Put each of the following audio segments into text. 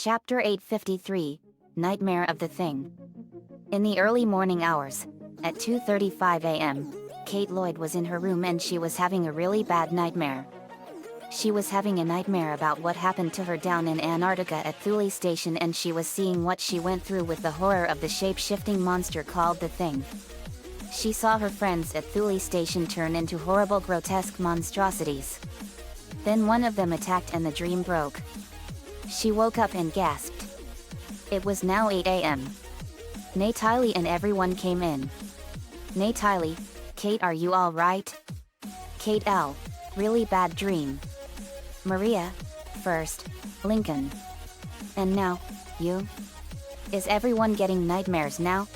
Chapter 853, Nightmare of the Thing. In the early morning hours, at 2:35 a.m., Kate Lloyd was in her room and she was having a really bad nightmare. She was having a nightmare about what happened to her down in Antarctica at Thule Station, and she was seeing what she went through with the horror of the shape-shifting monster called the Thing. She saw her friends at Thule Station turn into horrible, grotesque monstrosities. Then one of them attacked and the dream broke. She woke up and gasped. It was now 8 a.m. Natalie and everyone came in. Natalie, Kate, are you all right? Kate L. Really bad dream. Maria, first, Lincoln. And now, you? Is everyone getting nightmares now?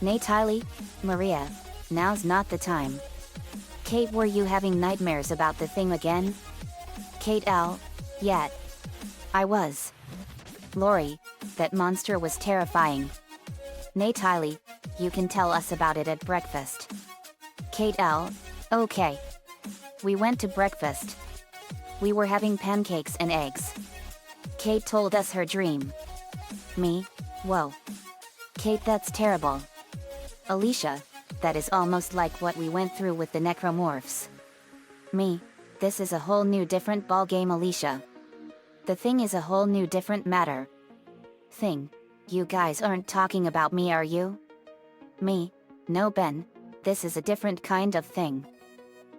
Natalie, Maria, now's not the time. Kate, were you having nightmares about the Thing again? Kate L. Yet. I was. Lori, that monster was terrifying. Natalie, you can tell us about it at breakfast. Kate L. Okay. We went to breakfast. We were having pancakes and eggs. Kate told us her dream. Me? Whoa. Kate, that's terrible. Alicia, that is almost like what we went through with the necromorphs. Me? This is a whole new different ballgame, Alicia. The Thing is a whole new different matter. Thing? You guys aren't talking about me, are you? Me? No, Ben. This is a different kind of thing.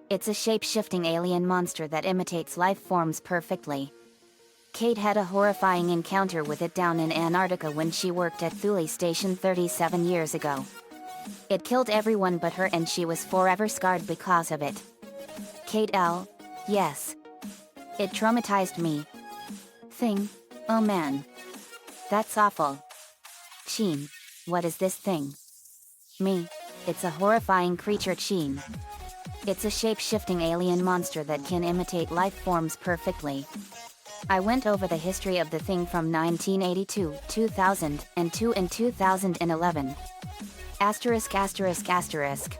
It's a shape-shifting alien monster that imitates life forms perfectly. Kate had a horrifying encounter with it down in Antarctica when she worked at Thule Station 37 years ago. It killed everyone but her, and she was forever scarred because of it. Kate L. Yes. It traumatized me. Thing? Oh man. That's awful. Cheen, what is this thing? Me, it's a horrifying creature, Cheen. It's a shape-shifting alien monster that can imitate life forms perfectly. I went over the history of the Thing from 1982, 2002 and 2011. Asterisk asterisk asterisk.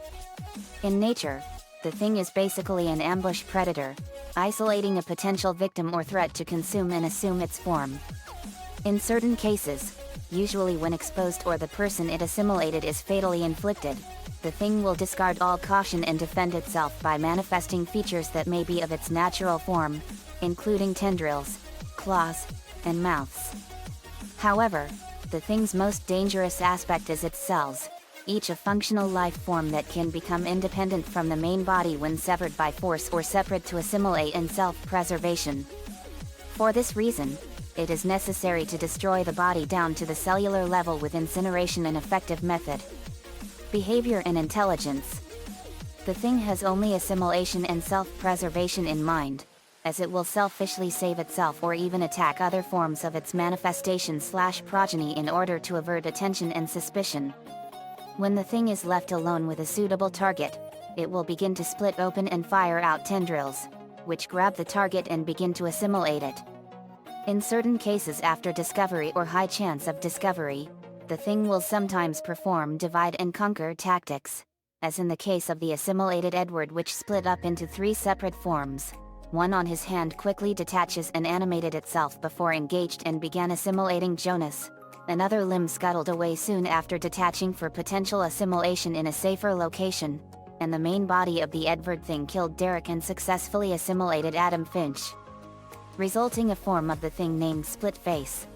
In nature, the Thing is basically an ambush predator, isolating a potential victim or threat to consume and assume its form. In certain cases, usually when exposed or the person it assimilated is fatally inflicted, the Thing will discard all caution and defend itself by manifesting features that may be of its natural form, including tendrils, claws, and mouths. However, the Thing's most dangerous aspect is its cells, each a functional life form that can become independent from the main body when severed by force or separate to assimilate and self-preservation. For this reason, it is necessary to destroy the body down to the cellular level with incineration, an effective method. Behavior and intelligence. The Thing has only assimilation and self-preservation in mind, as it will selfishly save itself or even attack other forms of its manifestation/progeny in order to avert attention and suspicion. When the Thing is left alone with a suitable target, it will begin to split open and fire out tendrils, which grab the target and begin to assimilate it. In certain cases, after discovery or high chance of discovery, the Thing will sometimes perform divide and conquer tactics, as in the case of the assimilated Edward, which split up into 3 separate forms. One on his hand quickly detaches and animated itself before engaged and began assimilating Jonas. Another limb scuttled away soon after detaching for potential assimilation in a safer location, and the main body of the Edward Thing killed Derek and successfully assimilated Adam Finch, resulting a form of the Thing named Split Face.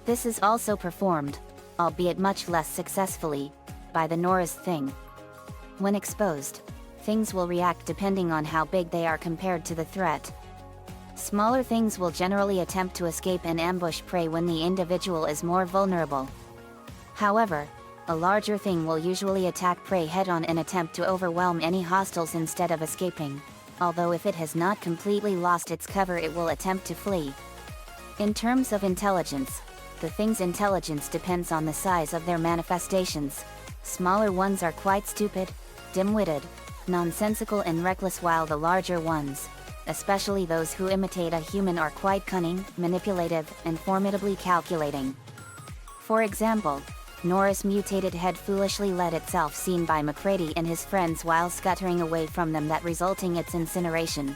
This is also performed, albeit much less successfully, by the Nora's Thing. When exposed, things will react depending on how big they are compared to the threat. Smaller things will generally attempt to escape and ambush prey when the individual is more vulnerable. However, a larger thing will usually attack prey head-on and attempt to overwhelm any hostiles instead of escaping, although if it has not completely lost its cover, it will attempt to flee. In terms of intelligence, the Thing's intelligence depends on the size of their manifestations. Smaller ones are quite stupid, dim-witted, nonsensical and reckless, while the larger ones, especially those who imitate a human, are quite cunning, manipulative, and formidably calculating. For example, Nora's mutated head foolishly let itself seen by McCready and his friends while scuttering away from them, that resulting its incineration.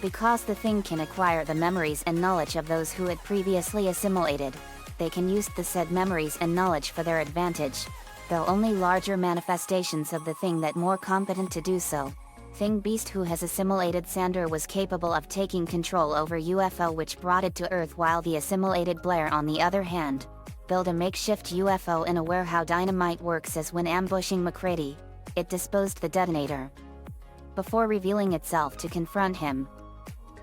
Because the thing can acquire the memories and knowledge of those who it previously assimilated, they can use the said memories and knowledge for their advantage, though only larger manifestations of the thing that more competent to do so. Thing Beast who has assimilated Sander was capable of taking control over UFO which brought it to Earth, while the assimilated Blair on the other hand, built a makeshift UFO and aware how dynamite works, as when ambushing McCready, it disposed the detonator before revealing itself to confront him.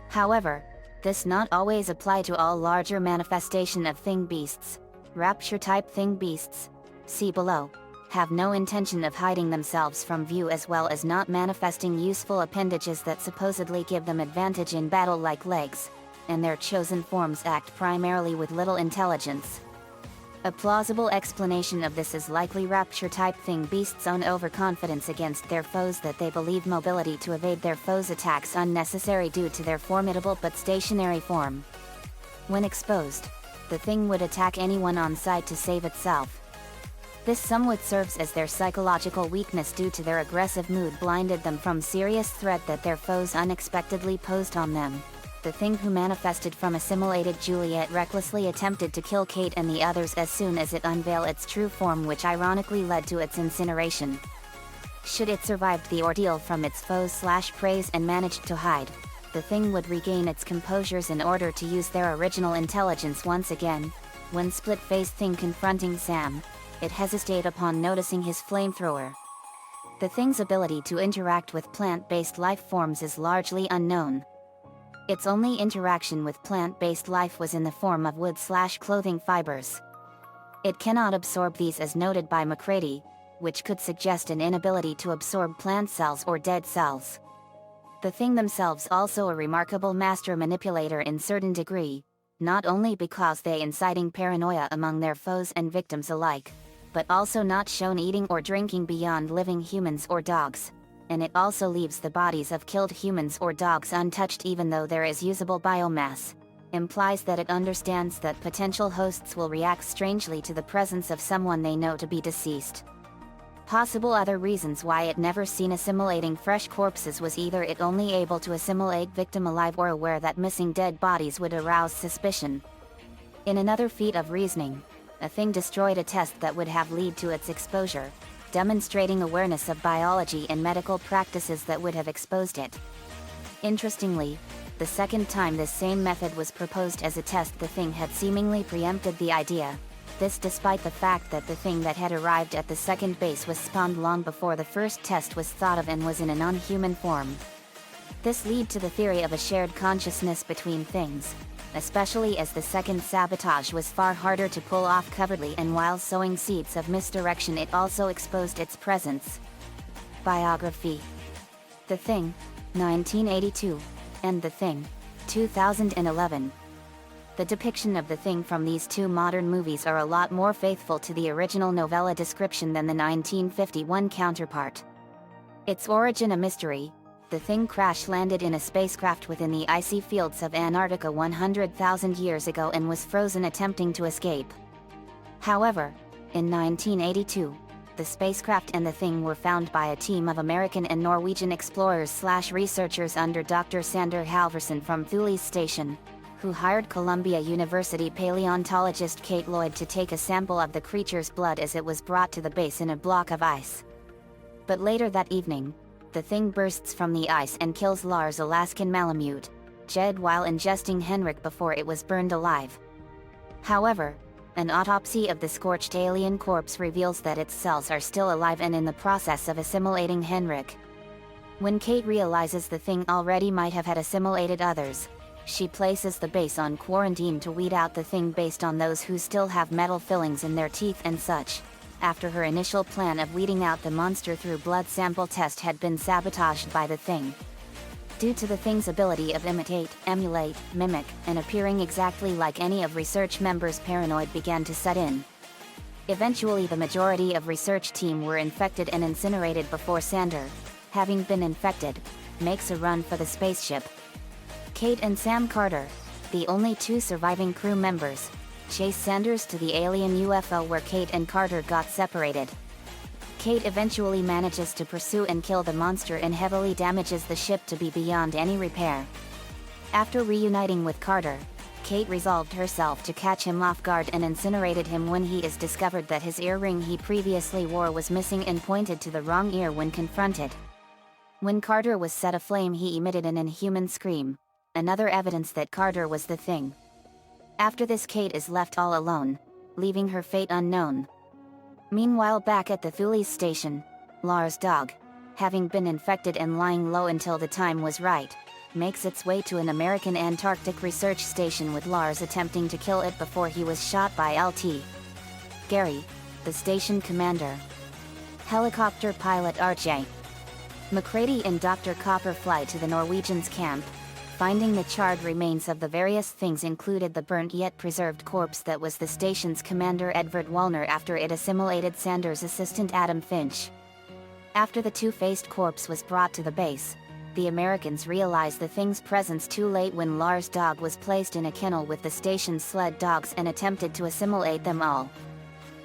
However, this not always apply to all larger manifestation of Thing Beasts. Rapture-type Thing Beasts, see below, have no intention of hiding themselves from view, as well as not manifesting useful appendages that supposedly give them advantage in battle like legs, and their chosen forms act primarily with little intelligence. A plausible explanation of this is likely Rapture-type Thing Beasts' own overconfidence against their foes, that they believe mobility to evade their foes' attacks unnecessary due to their formidable but stationary form. When exposed, the thing would attack anyone on sight to save itself. This somewhat serves as their psychological weakness due to their aggressive mood blinded them from serious threat that their foes unexpectedly posed on them. The thing who manifested from assimilated Juliet recklessly attempted to kill Kate and the others as soon as it unveiled its true form, which ironically led to its incineration. Should it survive the ordeal from its foes/preys and managed to hide, the thing would regain its composures in order to use their original intelligence once again. When split-faced thing confronting Sam, it hesitated upon noticing his flamethrower. The thing's ability to interact with plant-based life forms is largely unknown. Its only interaction with plant-based life was in the form of wood/clothing fibers. It cannot absorb these, as noted by McCready, which could suggest an inability to absorb plant cells or dead cells. The thing themselves also a remarkable master manipulator in certain degree, not only because they inciting paranoia among their foes and victims alike, but also not shown eating or drinking beyond living humans or dogs. And it also leaves the bodies of killed humans or dogs untouched even though there is usable biomass, implies that it understands that potential hosts will react strangely to the presence of someone they know to be deceased. Possible other reasons why it never seen assimilating fresh corpses was either it only able to assimilate victim alive, or aware that missing dead bodies would arouse suspicion. In another feat of reasoning, a thing destroyed a test that would have led to its exposure, demonstrating awareness of biology and medical practices that would have exposed it. Interestingly, the second time this same method was proposed as a test, the thing had seemingly preempted the idea, this despite the fact that the thing that had arrived at the second base was spawned long before the first test was thought of and was in a non-human form. This led to the theory of a shared consciousness between things, especially as the second sabotage was far harder to pull off covertly, and while sowing seeds of misdirection it also exposed its presence. Biography: The Thing, 1982, and The Thing, 2011. The depiction of the thing from these two modern movies are a lot more faithful to the original novella description than the 1951 counterpart. Its origin a mystery, the thing crash-landed in a spacecraft within the icy fields of Antarctica 100,000 years ago and was frozen attempting to escape. However, in 1982, the spacecraft and the thing were found by a team of American and Norwegian explorers/researchers under Dr. Sander Halvorsen from Thule's station, who hired Columbia University paleontologist Kate Lloyd to take a sample of the creature's blood as it was brought to the base in a block of ice. But later that evening, the thing bursts from the ice and kills Lars Alaskan Malamute, Jed, while ingesting Henrik before it was burned alive. However, an autopsy of the scorched alien corpse reveals that its cells are still alive and in the process of assimilating Henrik. When Kate realizes the thing already might have had assimilated others, she places the base on quarantine to weed out the thing based on those who still have metal fillings in their teeth and such, after her initial plan of weeding out the monster through blood sample test had been sabotaged by the thing. Due to the thing's ability of imitate, emulate, mimic, and appearing exactly like any of research members, paranoid began to set in. Eventually the majority of research team were infected and incinerated before Sander, having been infected, makes a run for the spaceship. Kate and Sam Carter, the only two surviving crew members, chase Sanders to the alien UFO where Kate and Carter got separated. Kate eventually manages to pursue and kill the monster and heavily damages the ship to be beyond any repair. After reuniting with Carter, Kate resolved herself to catch him off guard and incinerated him when he is discovered that his earring he previously wore was missing and pointed to the wrong ear when confronted. When Carter was set aflame, he emitted an inhuman scream, another evidence that Carter was the Thing. After this, Kate is left all alone, leaving her fate unknown. Meanwhile, back at the Thules station, Lars' dog, having been infected and lying low until the time was right, makes its way to an American Antarctic research station with Lars attempting to kill it before he was shot by LT. Gary, the station commander. Helicopter pilot RJ. McCready and Dr. Copper fly to the Norwegians' camp, finding the charred remains of the various things included the burnt yet preserved corpse that was the station's commander Edvard Wallner after it assimilated Sanders' assistant Adam Finch. After the two-faced corpse was brought to the base, the Americans realized the thing's presence too late when Lars' dog was placed in a kennel with the station's sled dogs and attempted to assimilate them all.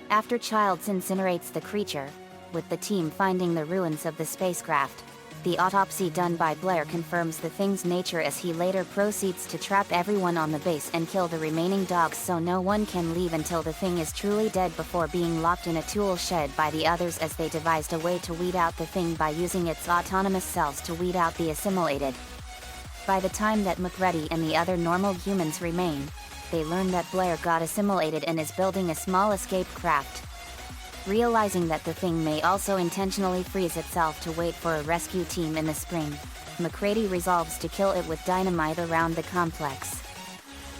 After Childs incinerates the creature, with the team finding the ruins of the spacecraft, the autopsy done by Blair confirms the thing's nature as he later proceeds to trap everyone on the base and kill the remaining dogs so no one can leave until the thing is truly dead before being locked in a tool shed by the others, as they devised a way to weed out the thing by using its autonomous cells to weed out the assimilated. By the time that McCready and the other normal humans remain, they learn that Blair got assimilated and is building a small escape craft. Realizing that the thing may also intentionally freeze itself to wait for a rescue team in the spring, McCready resolves to kill it with dynamite around the complex.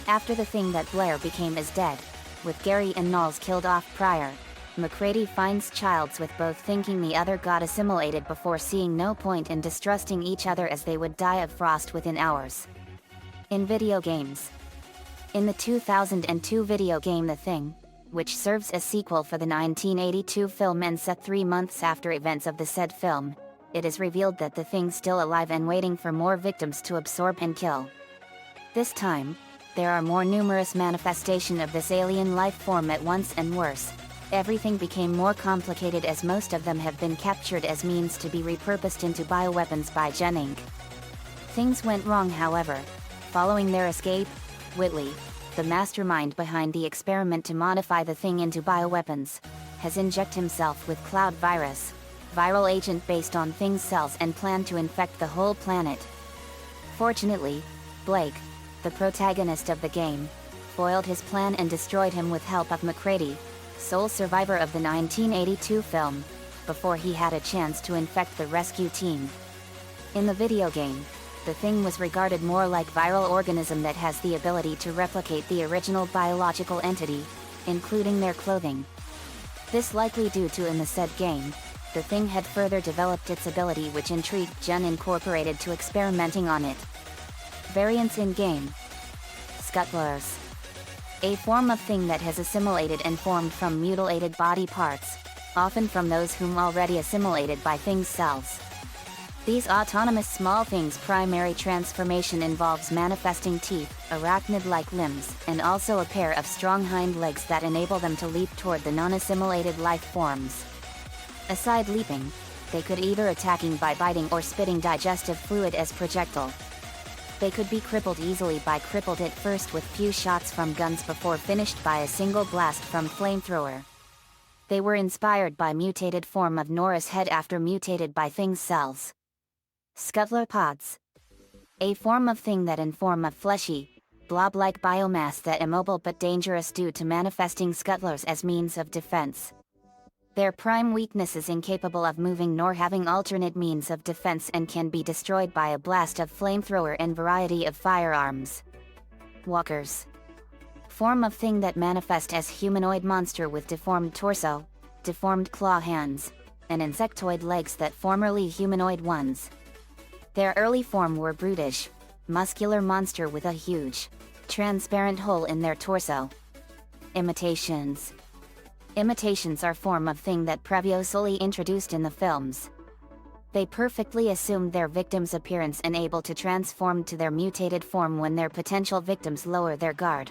After the thing that Blair became is dead, with Gary and Knowles killed off prior, McCready finds Childs with both thinking the other got assimilated before seeing no point in distrusting each other as they would die of frost within hours. In video games. In the 2002 video game The Thing, which serves as sequel for the 1982 film and set 3 months after events of the said film, it is revealed that the Thing's still alive and waiting for more victims to absorb and kill. This time, there are more numerous manifestations of this alien life form at once, and worse, everything became more complicated as most of them have been captured as means to be repurposed into bioweapons by Gen Inc. Things went wrong, however. Following their escape, Whitley, the mastermind behind the experiment to modify the Thing into bioweapons, has injected himself with Cloud Virus, viral agent based on Thing's cells, and planned to infect the whole planet. Fortunately, Blake, the protagonist of the game, foiled his plan and destroyed him with help of McCready, sole survivor of the 1982 film, before he had a chance to infect the rescue team. In the video game, the Thing was regarded more like viral organism that has the ability to replicate the original biological entity, including their clothing. This likely due to in the said game, the Thing had further developed its ability, which intrigued Gen Incorporated to experimenting on it. Variants in game. Scuttlers. A form of Thing that has assimilated and formed from mutilated body parts, often from those whom already assimilated by Thing's cells. These autonomous small things' primary transformation involves manifesting teeth, arachnid-like limbs, and also a pair of strong hind legs that enable them to leap toward the non-assimilated life forms. Aside leaping, they could either attacking by biting or spitting digestive fluid as projectile. They could be crippled easily by crippled it first with few shots from guns before finished by a single blast from flamethrower. They were inspired by mutated form of Nora's head after mutated by Thing's cells. Scuttler pods. A form of Thing that in form of fleshy, blob-like biomass that immobile but dangerous due to manifesting scuttlers as means of defense. Their prime weakness is incapable of moving nor having alternate means of defense and can be destroyed by a blast of flamethrower and variety of firearms. Walkers. Form of Thing that manifest as humanoid monster with deformed torso, deformed claw hands, and insectoid legs that formerly humanoid ones. Their early form were brutish, muscular monster with a huge, transparent hole in their torso. Imitations. Imitations are form of Thing that previously introduced in the films. They perfectly assumed their victim's appearance and able to transform to their mutated form when their potential victims lower their guard.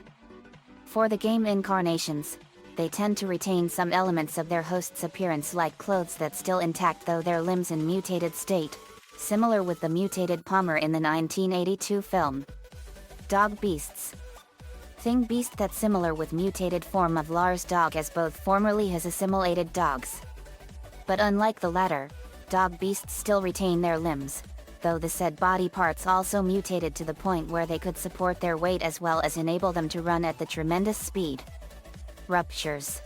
For the game incarnations, they tend to retain some elements of their host's appearance, like clothes that still intact though their limbs in mutated state, similar with the mutated Palmer in the 1982 film. Dog beasts. Thing beast that's similar with mutated form of Lars dog as both formerly has assimilated dogs. But unlike the latter, dog beasts still retain their limbs, though the said body parts also mutated to the point where they could support their weight as well as enable them to run at the tremendous speed. Ruptures.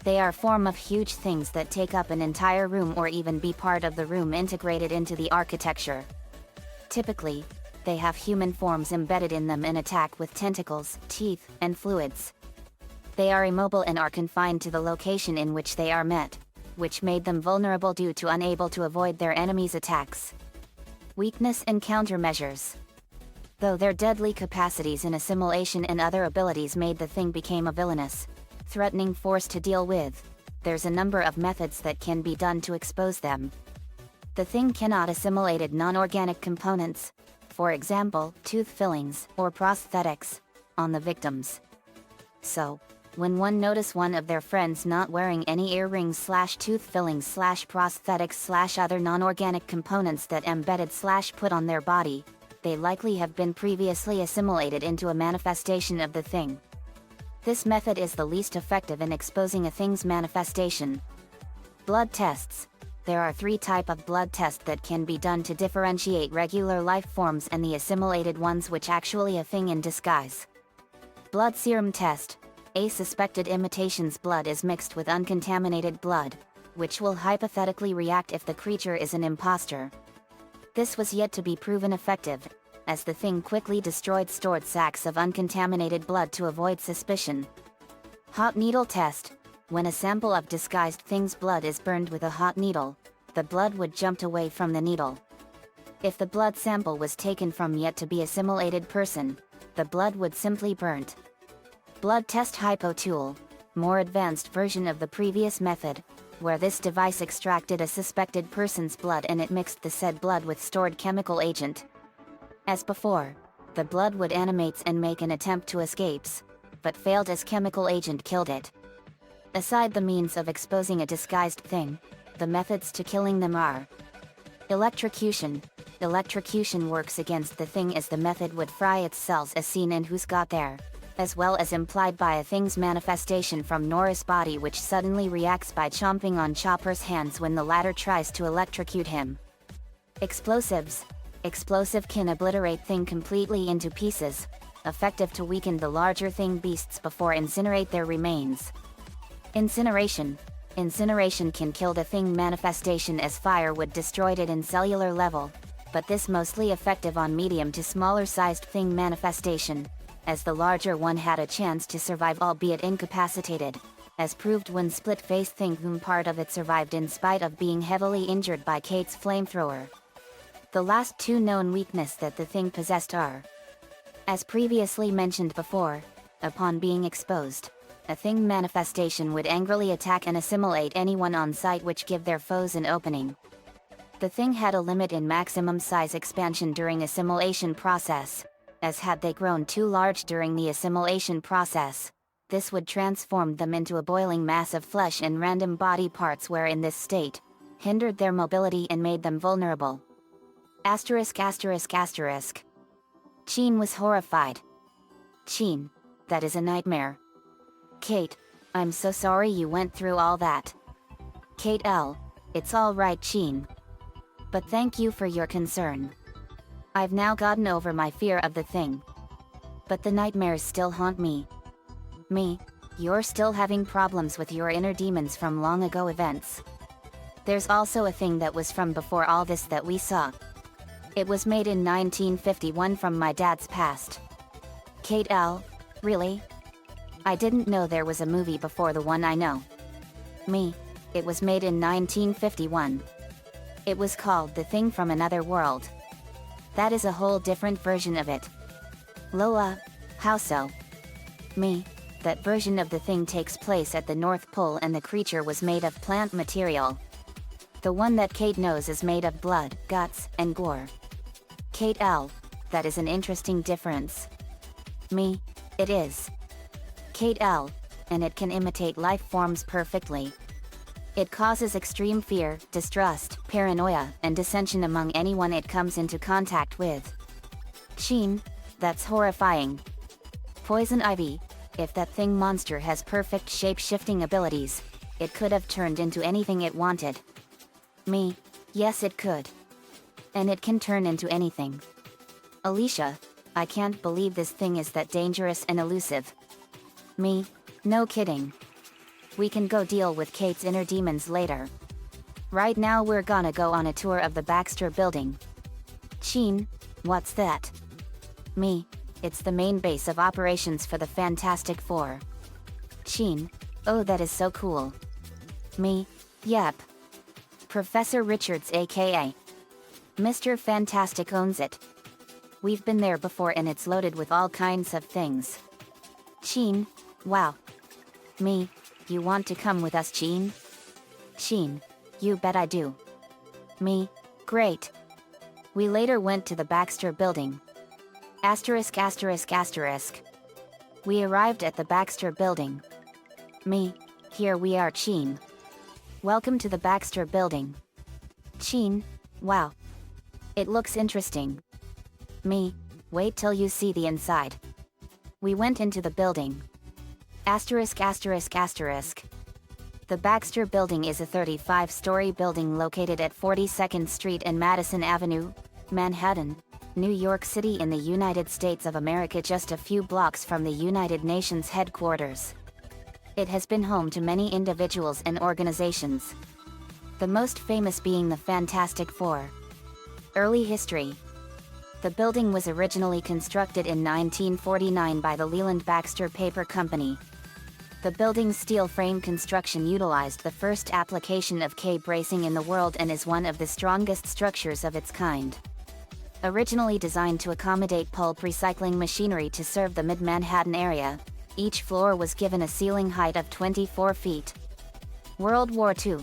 They are form of huge things that take up an entire room or even be part of the room integrated into the architecture. Typically, they have human forms embedded in them and attack with tentacles, teeth, and fluids. They are immobile and are confined to the location in which they are met, which made them vulnerable due to unable to avoid their enemies' attacks. Weakness and countermeasures. Though their deadly capacities in assimilation and other abilities made the thing became a villainous, threatening force to deal with, there's a number of methods that can be done to expose them. The thing cannot assimilate non-organic components, for example, tooth fillings or prosthetics, on the victims. So, when one notice one of their friends not wearing any earrings/tooth fillings/prosthetics/other non-organic components that embedded/put on their body, they likely have been previously assimilated into a manifestation of the thing. This method is the least effective in exposing a thing's manifestation. Blood tests. There are 3 types of blood tests that can be done to differentiate regular life forms and the assimilated ones which actually a thing in disguise. Blood serum test. A suspected imitation's blood is mixed with uncontaminated blood, which will hypothetically react if the creature is an imposter. This was yet to be proven effective, as the thing quickly destroyed stored sacks of uncontaminated blood to avoid suspicion. Hot needle test. When a sample of disguised thing's blood is burned with a hot needle, the blood would jump away from the needle. If the blood sample was taken from yet to be assimilated person, the blood would simply burnt. Blood test hypo tool, more advanced version of the previous method, where this device extracted a suspected person's blood and it mixed the said blood with stored chemical agent. As before, the blood would animate and make an attempt to escapes, but failed as chemical agent killed it. Aside the means of exposing a disguised thing, the methods to killing them are electrocution. Electrocution works against the thing as the method would fry its cells as seen in Who's Got There, as well as implied by a thing's manifestation from Nora's body which suddenly reacts by chomping on Chopper's hands when the latter tries to electrocute him. Explosives. Explosive can obliterate thing completely into pieces, effective to weaken the larger thing beasts before incinerate their remains. Incineration. Incineration can kill the thing manifestation as fire would destroyed it in cellular level, but this mostly effective on medium to smaller sized thing manifestation, as the larger one had a chance to survive albeit incapacitated, as proved when split-faced thing whom part of it survived in spite of being heavily injured by Kate's flamethrower. The last 2 known weakness that the thing possessed are, as previously mentioned before, upon being exposed, a thing manifestation would angrily attack and assimilate anyone on sight which give their foes an opening. The thing had a limit in maximum size expansion during assimilation process, as had they grown too large during the assimilation process, this would transform them into a boiling mass of flesh and random body parts where in this state, hindered their mobility and made them vulnerable. Asterisk asterisk asterisk. Chin was horrified. Chin, that is a nightmare. Kate, I'm so sorry you went through all that. Kate L, it's all right Chin. But thank you for your concern. I've now gotten over my fear of the thing. But the nightmares still haunt me. Me, you're still having problems with your inner demons from long ago events. There's also a thing that was from before all this that we saw. It was made in 1951 from my dad's past. Kate L, really? I didn't know there was a movie before the one I know. Me, it was made in 1951. It was called The Thing from Another World. That is a whole different version of it. Lola, how so? Me, that version of the thing takes place at the North Pole and the creature was made of plant material. The one that Kate knows is made of blood, guts, and gore. Kate L, that is an interesting difference. Me, it is. Kate L, and it can imitate life forms perfectly. It causes extreme fear, distrust, paranoia, and dissension among anyone it comes into contact with. Sheen, That's horrifying. Poison ivy. If that thing monster has perfect shape-shifting abilities, it could have turned into anything it wanted. Me. Yes, it could. And it can turn into anything. Alicia. I can't believe this thing is that dangerous and elusive. Me. No kidding. We can go deal with Kate's inner demons later. Right now we're gonna go on a tour of the Baxter building. Sheen. What's that? Me. It's the main base of operations for the Fantastic Four. Sheen. Oh, that is so cool. Me. Yep. Professor Richards aka Mr. Fantastic owns it. We've been there before and it's loaded with all kinds of things. Sheen. Wow. Me. You want to come with us, Sheen? Sheen. You bet I do. Me. Great. We later went to the Baxter building. Asterisk asterisk asterisk. We arrived at the Baxter building. Me. Here we are, Sheen. Welcome to the Baxter building. Sheen. Wow. It looks interesting. Me. Wait till you see the inside. We went into the building. Asterisk asterisk asterisk. The Baxter building is a 35-story building located at 42nd Street and Madison Avenue, Manhattan, New York City in the United States of America, just a few blocks from the United Nations headquarters. It has been home to many individuals and organizations. The most famous being the Fantastic Four. Early history. The building was originally constructed in 1949 by the Leland Baxter Paper Company. The building's steel frame construction utilized the first application of K-bracing in the world and is one of the strongest structures of its kind. Originally designed to accommodate pulp recycling machinery to serve the mid-Manhattan area, each floor was given a ceiling height of 24 feet. World War II.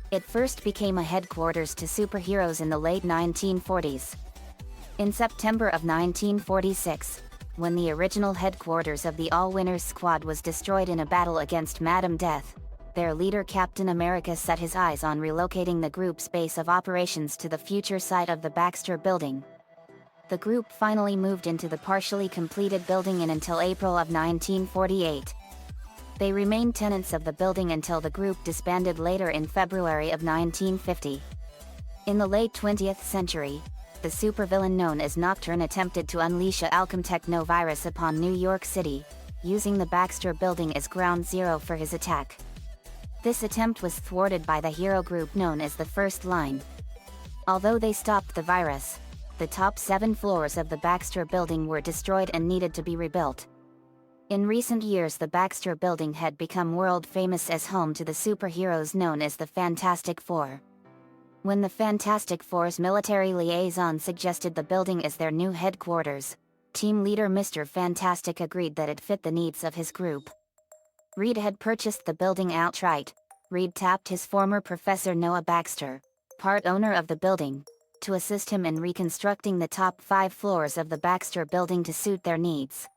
It first became a headquarters to superheroes in the late 1940s. In September of 1946, when the original headquarters of the All-Winners Squad was destroyed in a battle against Madam Death, their leader Captain America set his eyes on relocating the group's base of operations to the future site of the Baxter building. The group finally moved into the partially completed building until April of 1948. They remained tenants of the building until the group disbanded later in February of 1950. In the late 20th century, the supervillain known as Nocturne attempted to unleash a Alchem-techno-virus upon New York City, using the Baxter building as ground zero for his attack. This attempt was thwarted by the hero group known as the First Line. Although they stopped the virus, the top 7 floors of the Baxter building were destroyed and needed to be rebuilt. In recent years, the Baxter building had become world famous as home to the superheroes known as the Fantastic Four. When the Fantastic Four's military liaison suggested the building as their new headquarters, team leader Mr. Fantastic agreed that it fit the needs of his group. Reed had purchased the building outright. Reed tapped his former professor Noah Baxter, part owner of the building, to assist him in reconstructing the top 5 floors of the Baxter building to suit their needs.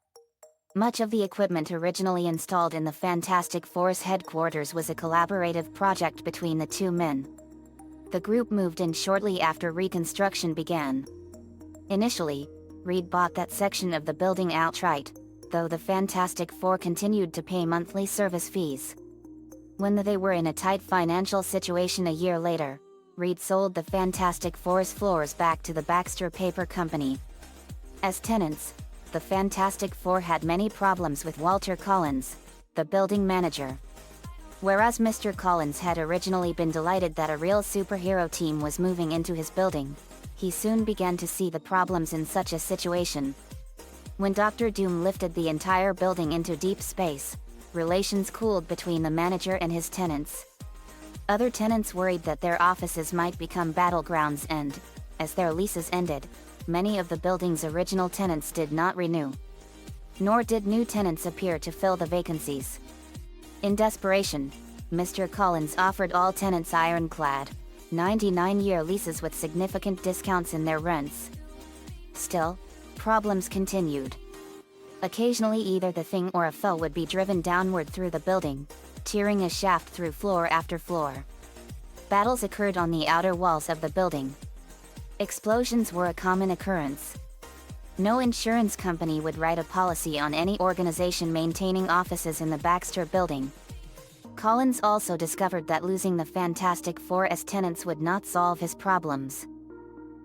Much of the equipment originally installed in the Fantastic Four's headquarters was a collaborative project between the two men. The group moved in shortly after reconstruction began. Initially, Reed bought that section of the building outright, though the Fantastic Four continued to pay monthly service fees. When they were in a tight financial situation a year later, Reed sold the Fantastic Four's floors back to the Baxter Paper Company. As tenants, the Fantastic Four had many problems with Walter Collins, the building manager. Whereas Mr. Collins had originally been delighted that a real superhero team was moving into his building, he soon began to see the problems in such a situation. When Dr. Doom lifted the entire building into deep space, relations cooled between the manager and his tenants. Other tenants worried that their offices might become battlegrounds and, as their leases ended, many of the building's original tenants did not renew. Nor did new tenants appear to fill the vacancies. In desperation, Mr. Collins offered all tenants ironclad, 99-year leases with significant discounts in their rents. Still, problems continued. Occasionally either the thing or a foe would be driven downward through the building, tearing a shaft through floor after floor. Battles occurred on the outer walls of the building. Explosions were a common occurrence. No insurance company would write a policy on any organization maintaining offices in the Baxter Building. Collins also discovered that losing the Fantastic Four as tenants would not solve his problems.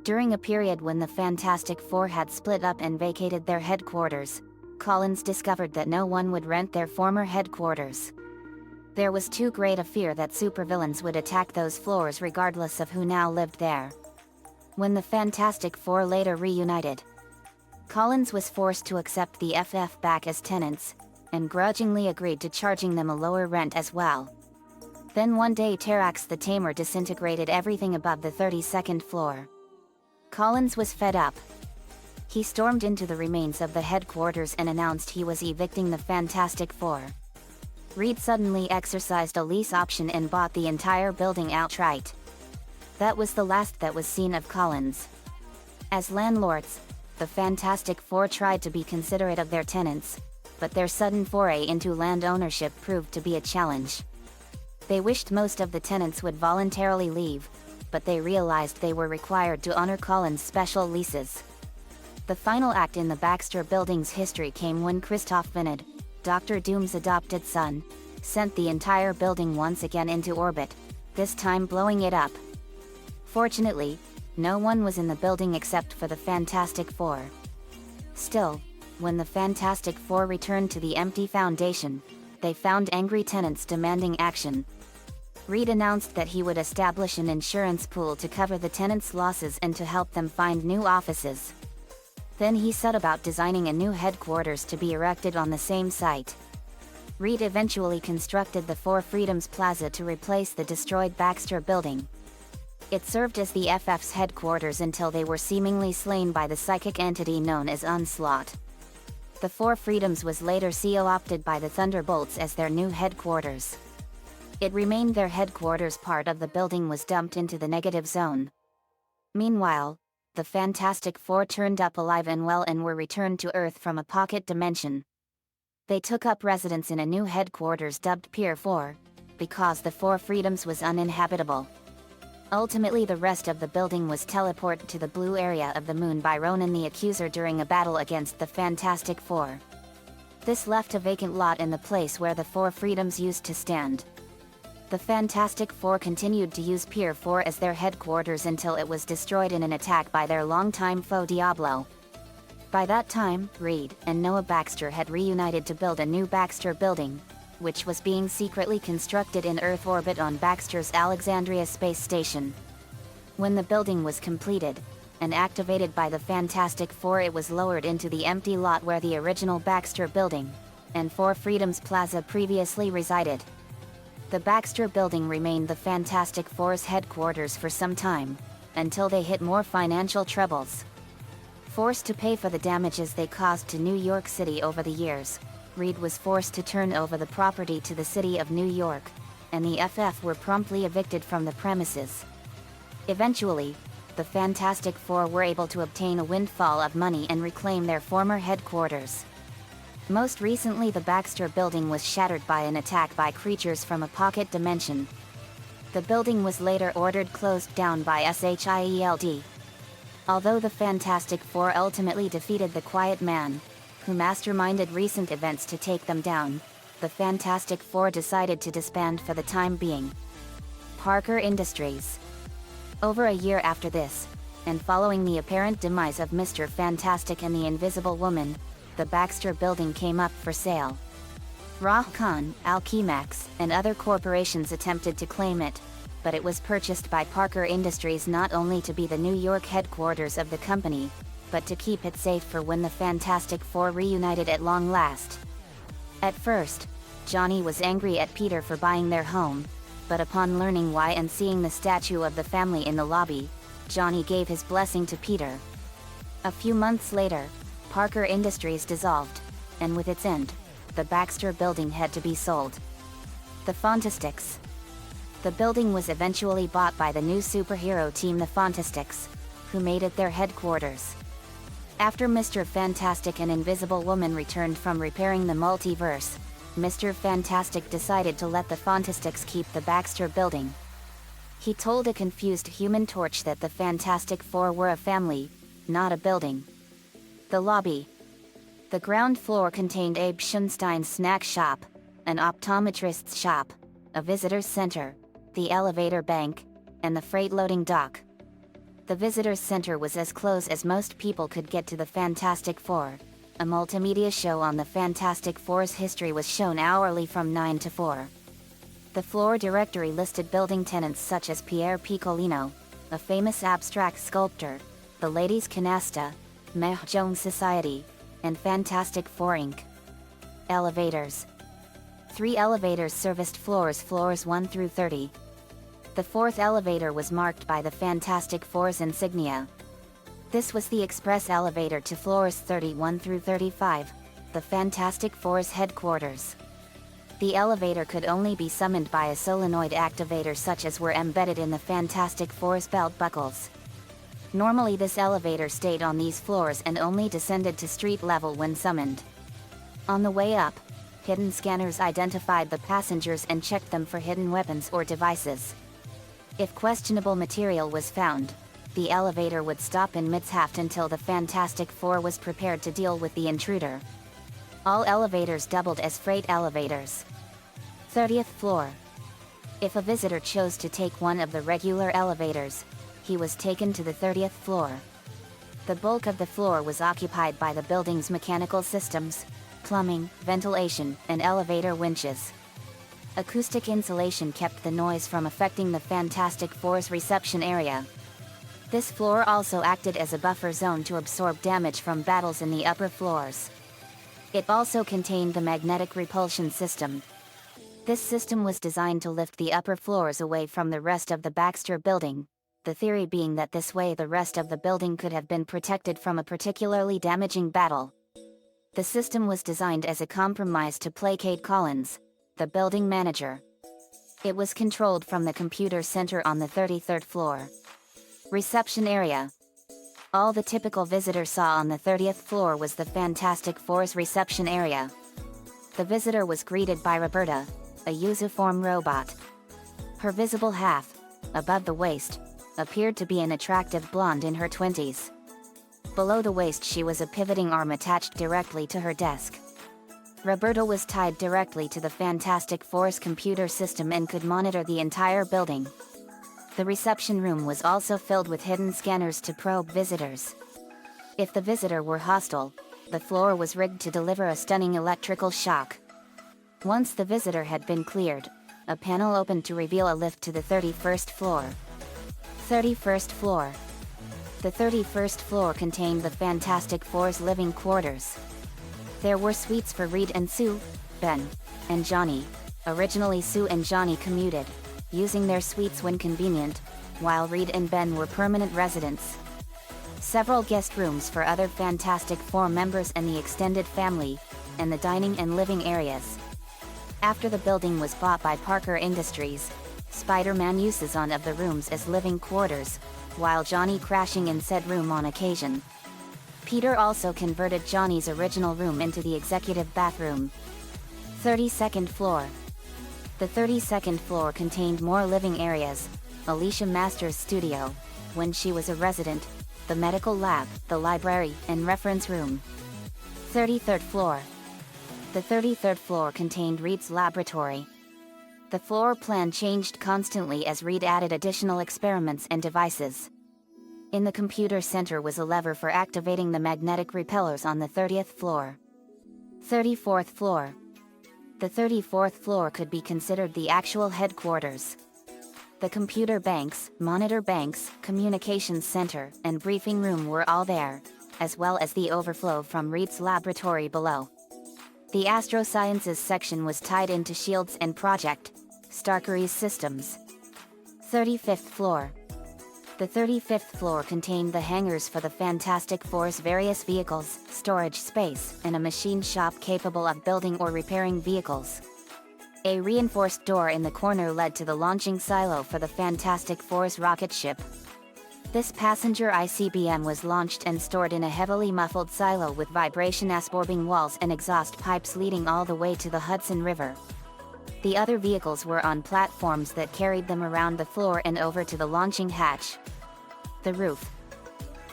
During a period when the Fantastic Four had split up and vacated their headquarters, Collins discovered that no one would rent their former headquarters. There was too great a fear that supervillains would attack those floors regardless of who now lived there. When the Fantastic Four later reunited, Collins was forced to accept the FF back as tenants, and grudgingly agreed to charging them a lower rent as well. Then one day Terax the Tamer disintegrated everything above the 32nd floor. Collins was fed up. He stormed into the remains of the headquarters and announced he was evicting the Fantastic Four. Reed suddenly exercised a lease option and bought the entire building outright. That was the last that was seen of Collins. As landlords, the Fantastic Four tried to be considerate of their tenants, but their sudden foray into land ownership proved to be a challenge. They wished most of the tenants would voluntarily leave, but they realized they were required to honor Collins' special leases. The final act in the Baxter Building's history came when Christoph Vinod, Dr. Doom's adopted son, sent the entire building once again into orbit, this time blowing it up. Fortunately, no one was in the building except for the Fantastic Four. Still, when the Fantastic Four returned to the empty Foundation, they found angry tenants demanding action. Reed announced that he would establish an insurance pool to cover the tenants' losses and to help them find new offices. Then he set about designing a new headquarters to be erected on the same site. Reed eventually constructed the Four Freedoms Plaza to replace the destroyed Baxter Building. It served as the FF's headquarters until they were seemingly slain by the psychic entity known as Onslaught. The Four Freedoms was later co-opted by the Thunderbolts as their new headquarters. It remained their headquarters. Part of the building was dumped into the negative zone. Meanwhile, the Fantastic Four turned up alive and well and were returned to Earth from a pocket dimension. They took up residence in a new headquarters dubbed Pier 4, because the Four Freedoms was uninhabitable. Ultimately, the rest of the building was teleported to the blue area of the moon by Ronan the Accuser during a battle against the Fantastic Four. This left a vacant lot in the place where the Four Freedoms used to stand. The Fantastic Four continued to use Pier 4 as their headquarters until it was destroyed in an attack by their longtime foe Diablo. By that time, Reed and Noah Baxter had reunited to build a new Baxter Building, which was being secretly constructed in Earth orbit on Baxter's Alexandria space station. When the building was completed and activated by the Fantastic Four, it was lowered into the empty lot where the original Baxter Building and Four Freedoms Plaza previously resided. The Baxter Building remained the Fantastic Four's headquarters for some time, until they hit more financial troubles. Forced to pay for the damages they caused to New York City over the years, Reed was forced to turn over the property to the city of New York, and the FF were promptly evicted from the premises. Eventually, the Fantastic Four were able to obtain a windfall of money and reclaim their former headquarters. Most recently, the Baxter Building was shattered by an attack by creatures from a pocket dimension. The building was later ordered closed down by SHIELD. Although the Fantastic Four ultimately defeated the Quiet Man, who masterminded recent events to take them down, the Fantastic Four decided to disband for the time being. Parker Industries. Over a year after this, and following the apparent demise of Mr. Fantastic and the Invisible Woman, the Baxter Building came up for sale. Rahcon, Alchemax, and other corporations attempted to claim it, but it was purchased by Parker Industries not only to be the New York headquarters of the company, but to keep it safe for when the Fantastic Four reunited at long last. At first, Johnny was angry at Peter for buying their home, but upon learning why and seeing the statue of the family in the lobby, Johnny gave his blessing to Peter. A few months later, Parker Industries dissolved, and with its end, the Baxter Building had to be sold. The Fantastics. The building was eventually bought by the new superhero team the Fantastics, who made it their headquarters. After Mr. Fantastic and Invisible Woman returned from repairing the multiverse, Mr. Fantastic decided to let the Fantastics keep the Baxter Building. He told a confused Human Torch that the Fantastic Four were a family, not a building. The lobby. The ground floor contained Abe Schunstein's snack shop, an optometrist's shop, a visitor's center, the elevator bank, and the freight loading dock. The visitors center was as close as most people could get to the Fantastic Four. A multimedia show on the Fantastic Four's history was shown hourly from 9 to 4. The floor directory listed building tenants such as Pierre Piccolino, a famous abstract sculptor, the Ladies' Canasta, Mahjong Society, and Fantastic Four Inc. Elevators. 3 elevators serviced floors 1 through 30. The 4th elevator was marked by the Fantastic Four's insignia. This was the express elevator to floors 31 through 35, the Fantastic Four's headquarters. The elevator could only be summoned by a solenoid activator such as were embedded in the Fantastic Four's belt buckles. Normally this elevator stayed on these floors and only descended to street level when summoned. On the way up, hidden scanners identified the passengers and checked them for hidden weapons or devices. If questionable material was found, the elevator would stop in mid-shaft until the Fantastic Four was prepared to deal with the intruder. All elevators doubled as freight elevators. 30th floor. If a visitor chose to take one of the regular elevators, he was taken to the 30th floor. The bulk of the floor was occupied by the building's mechanical systems, plumbing, ventilation, and elevator winches. Acoustic insulation kept the noise from affecting the Fantastic Four's reception area. This floor also acted as a buffer zone to absorb damage from battles in the upper floors. It also contained the magnetic repulsion system. This system was designed to lift the upper floors away from the rest of the Baxter building, the theory being that this way the rest of the building could have been protected from a particularly damaging battle. The system was designed as a compromise to placate Collins, the building manager. It was controlled from the computer center on the 33rd floor. Reception area. All the typical visitor saw on the 30th floor was the Fantastic Four's reception area. The visitor was greeted by Roberta, a Usiform robot. Her visible half, above the waist, appeared to be an attractive blonde in her 20s. Below the waist she was a pivoting arm attached directly to her desk. Roberta was tied directly to the Fantastic Four's computer system and could monitor the entire building. The reception room was also filled with hidden scanners to probe visitors. If the visitor were hostile, the floor was rigged to deliver a stunning electrical shock. Once the visitor had been cleared, a panel opened to reveal a lift to the 31st floor. 31st floor. The 31st floor contained the Fantastic Four's living quarters. There were suites for Reed and Sue, Ben, and Johnny. Originally Sue and Johnny commuted, using their suites when convenient, while Reed and Ben were permanent residents. Several guest rooms for other Fantastic Four members and the extended family, and the dining and living areas. After the building was bought by Parker Industries, Spider-Man uses one of the rooms as living quarters, while Johnny crashing in said room on occasion. Peter also converted Johnny's original room into the executive bathroom. 32nd floor. The 32nd floor contained more living areas, Alicia Masters' studio, when she was a resident, the medical lab, the library, and reference room. 33rd floor. The 33rd floor contained Reed's laboratory. The floor plan changed constantly as Reed added additional experiments and devices. In the computer center was a lever for activating the magnetic repellers on the 30th floor. 34th floor. The 34th floor could be considered the actual headquarters. The computer banks, monitor banks, communications center, and briefing room were all there, as well as the overflow from Reed's laboratory below. The astrosciences section was tied into Shields and Project Starkery's systems. 35th floor. The 35th floor contained the hangars for the Fantastic Four's various vehicles, storage space, and a machine shop capable of building or repairing vehicles. A reinforced door in the corner led to the launching silo for the Fantastic Four's rocket ship. This passenger ICBM was launched and stored in a heavily muffled silo with vibration-absorbing walls and exhaust pipes leading all the way to the Hudson River. The other vehicles were on platforms that carried them around the floor and over to the launching hatch. The roof.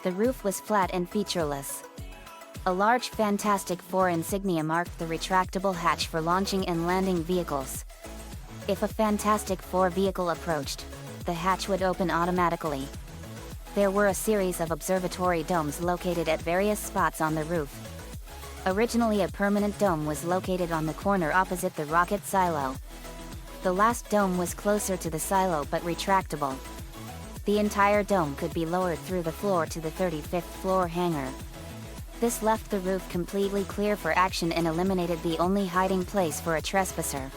The roof was flat and featureless. A large Fantastic Four insignia marked the retractable hatch for launching and landing vehicles. If a Fantastic Four vehicle approached, the hatch would open automatically. There were a series of observatory domes located at various spots on the roof. Originally a permanent dome was located on the corner opposite the rocket silo. The last dome was closer to the silo but retractable. The entire dome could be lowered through the floor to the 35th floor hangar. This left the roof completely clear for action and eliminated the only hiding place for a trespasser.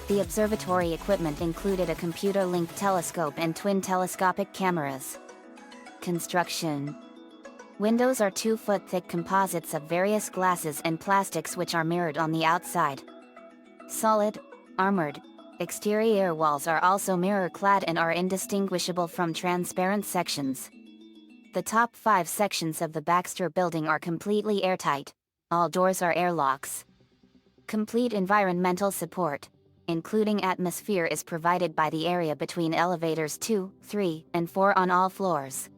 The observatory equipment included a computer-linked telescope and twin telescopic cameras. Construction. Windows are 2-foot-thick composites of various glasses and plastics which are mirrored on the outside. Solid, armored, exterior walls are also mirror-clad and are indistinguishable from transparent sections. The top 5 sections of the Baxter building are completely airtight. All doors are airlocks. Complete environmental support, including atmosphere, is provided by the area between elevators 2, 3, and 4 on all floors.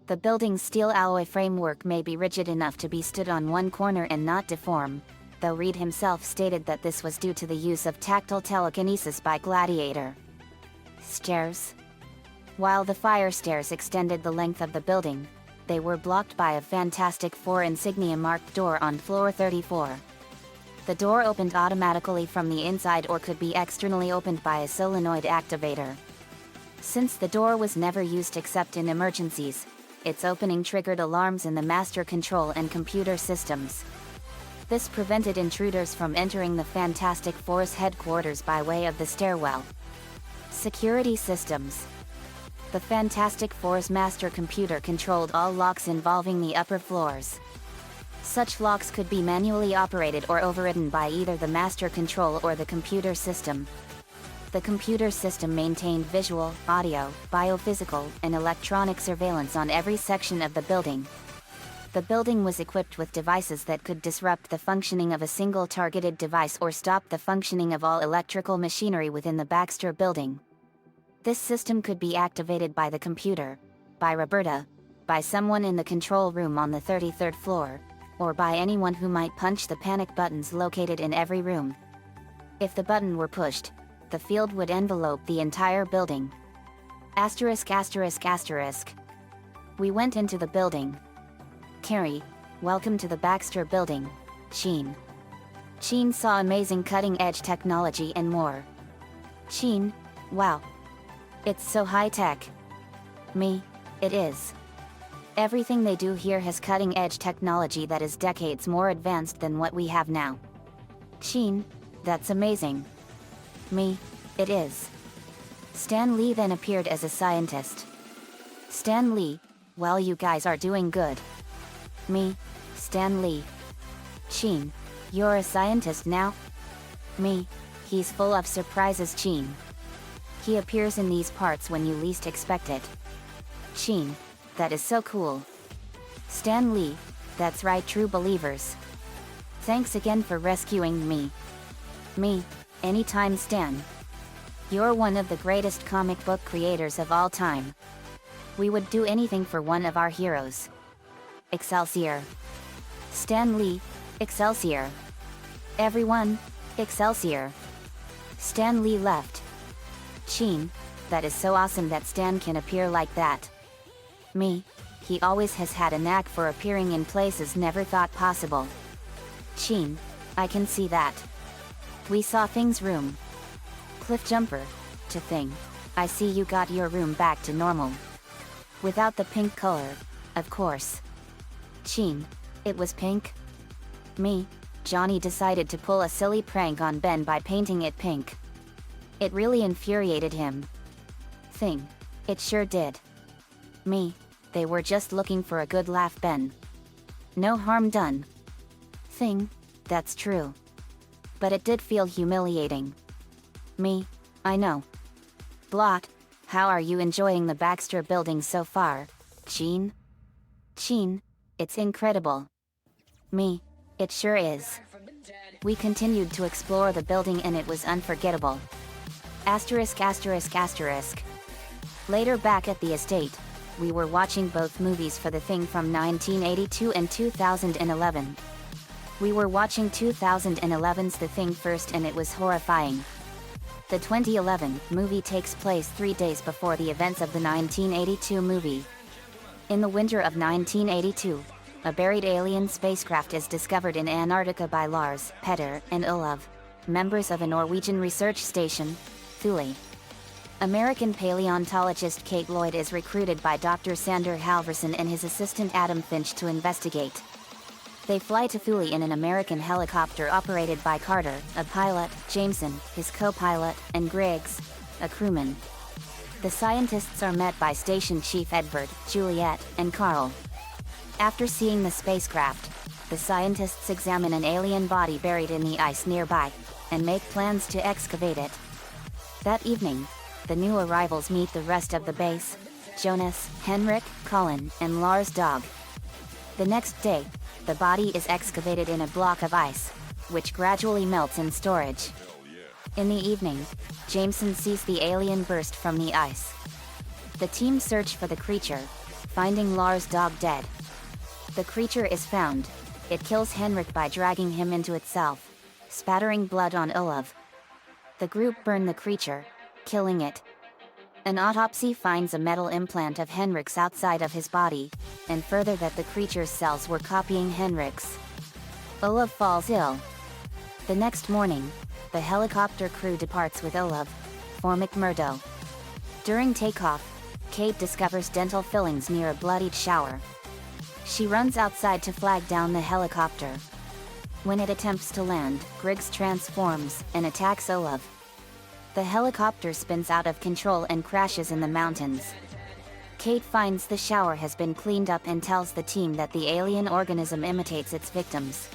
The building's steel alloy framework may be rigid enough to be stood on one corner and not deform, though Reed himself stated that this was due to the use of tactile telekinesis by Gladiator. Stairs. While the fire stairs extended the length of the building, they were blocked by a Fantastic Four insignia marked door on floor 34. The door opened automatically from the inside or could be externally opened by a solenoid activator. Since the door was never used except in emergencies, its opening triggered alarms in the master control and computer systems. This prevented intruders from entering the Fantastic Four's headquarters by way of the stairwell. Security systems. The Fantastic Four's master computer controlled all locks involving the upper floors. Such locks could be manually operated or overridden by either the master control or the computer system. The computer system maintained visual, audio, biophysical, and electronic surveillance on every section of the building. The building was equipped with devices that could disrupt the functioning of a single targeted device or stop the functioning of all electrical machinery within the Baxter building. This system could be activated by the computer, by Roberta, by someone in the control room on the 33rd floor, or by anyone who might punch the panic buttons located in every room. If the button were pushed, the field would envelope the entire building. Asterisk asterisk asterisk. We went into the building. Carrie, welcome to the Baxter building, Sheen. Sheen saw amazing cutting-edge technology and more. Sheen, wow. It's so high-tech. Me, it is. Everything they do here has cutting-edge technology that is decades more advanced than what we have now. Sheen, that's amazing. Me, it is. Stan Lee then appeared as a scientist. Stan Lee, well, you guys are doing good. Me, Stan Lee. Sheen, you're a scientist now? Me, he's full of surprises. Sheen. He appears in these parts when you least expect it. Sheen, that is so cool. Stan Lee, that's right, true believers. Thanks again for rescuing me. Me, anytime Stan. You're one of the greatest comic book creators of all time. We would do anything for one of our heroes. Excelsior. Stan Lee, Excelsior. Everyone, Excelsior. Stan Lee left. Sheen, that is so awesome that Stan can appear like that. Me, he always has had a knack for appearing in places never thought possible. Sheen, I can see that. We saw Thing's room. Cliffjumper, to Thing, I see you got your room back to normal. Without the pink color, of course. Sheen, it was pink? Me, Johnny decided to pull a silly prank on Ben by painting it pink. It really infuriated him. Thing, it sure did. Me, they were just looking for a good laugh. Ben. No harm done. Thing, that's true. But it did feel humiliating. Me, I know. Blot, how are you enjoying the Baxter building so far, Sheen? Sheen, it's incredible. Me, it sure is. We continued to explore the building and it was unforgettable. Asterisk asterisk asterisk. Later back at the estate, we were watching both movies for The Thing from 1982 and 2011. We were watching 2011's The Thing first and it was horrifying. The 2011 movie takes place 3 days before the events of the 1982 movie. In the winter of 1982, a buried alien spacecraft is discovered in Antarctica by Lars, Petter, and Olav, members of a Norwegian research station, Thule. American paleontologist Kate Lloyd is recruited by Dr. Sander Halvorsen and his assistant Adam Finch to investigate. They fly to Thule in an American helicopter operated by Carter, a pilot, Jameson, his co-pilot, and Griggs, a crewman. The scientists are met by Station Chief Edvard, Juliet, and Carl. After seeing the spacecraft, the scientists examine an alien body buried in the ice nearby, and make plans to excavate it. That evening, the new arrivals meet the rest of the base: Jonas, Henrik, Colin, and Lars Dog. The next day, the body is excavated in a block of ice, which gradually melts in storage. In the evening, Jameson sees the alien burst from the ice. The team search for the creature, finding Lars Dog dead. The creature is found. It kills Henrik by dragging him into itself, spattering blood on Olav. The group burn the creature, killing it. An autopsy finds a metal implant of Henrik's outside of his body, and further that the creature's cells were copying Henrik's. Olav falls ill. The next morning, the helicopter crew departs with Olav, for McMurdo. During takeoff, Kate discovers dental fillings near a bloodied shower. She runs outside to flag down the helicopter. When it attempts to land, Griggs transforms and attacks Olav. The helicopter spins out of control and crashes in the mountains. Kate finds the shower has been cleaned up and tells the team that the alien organism imitates its victims.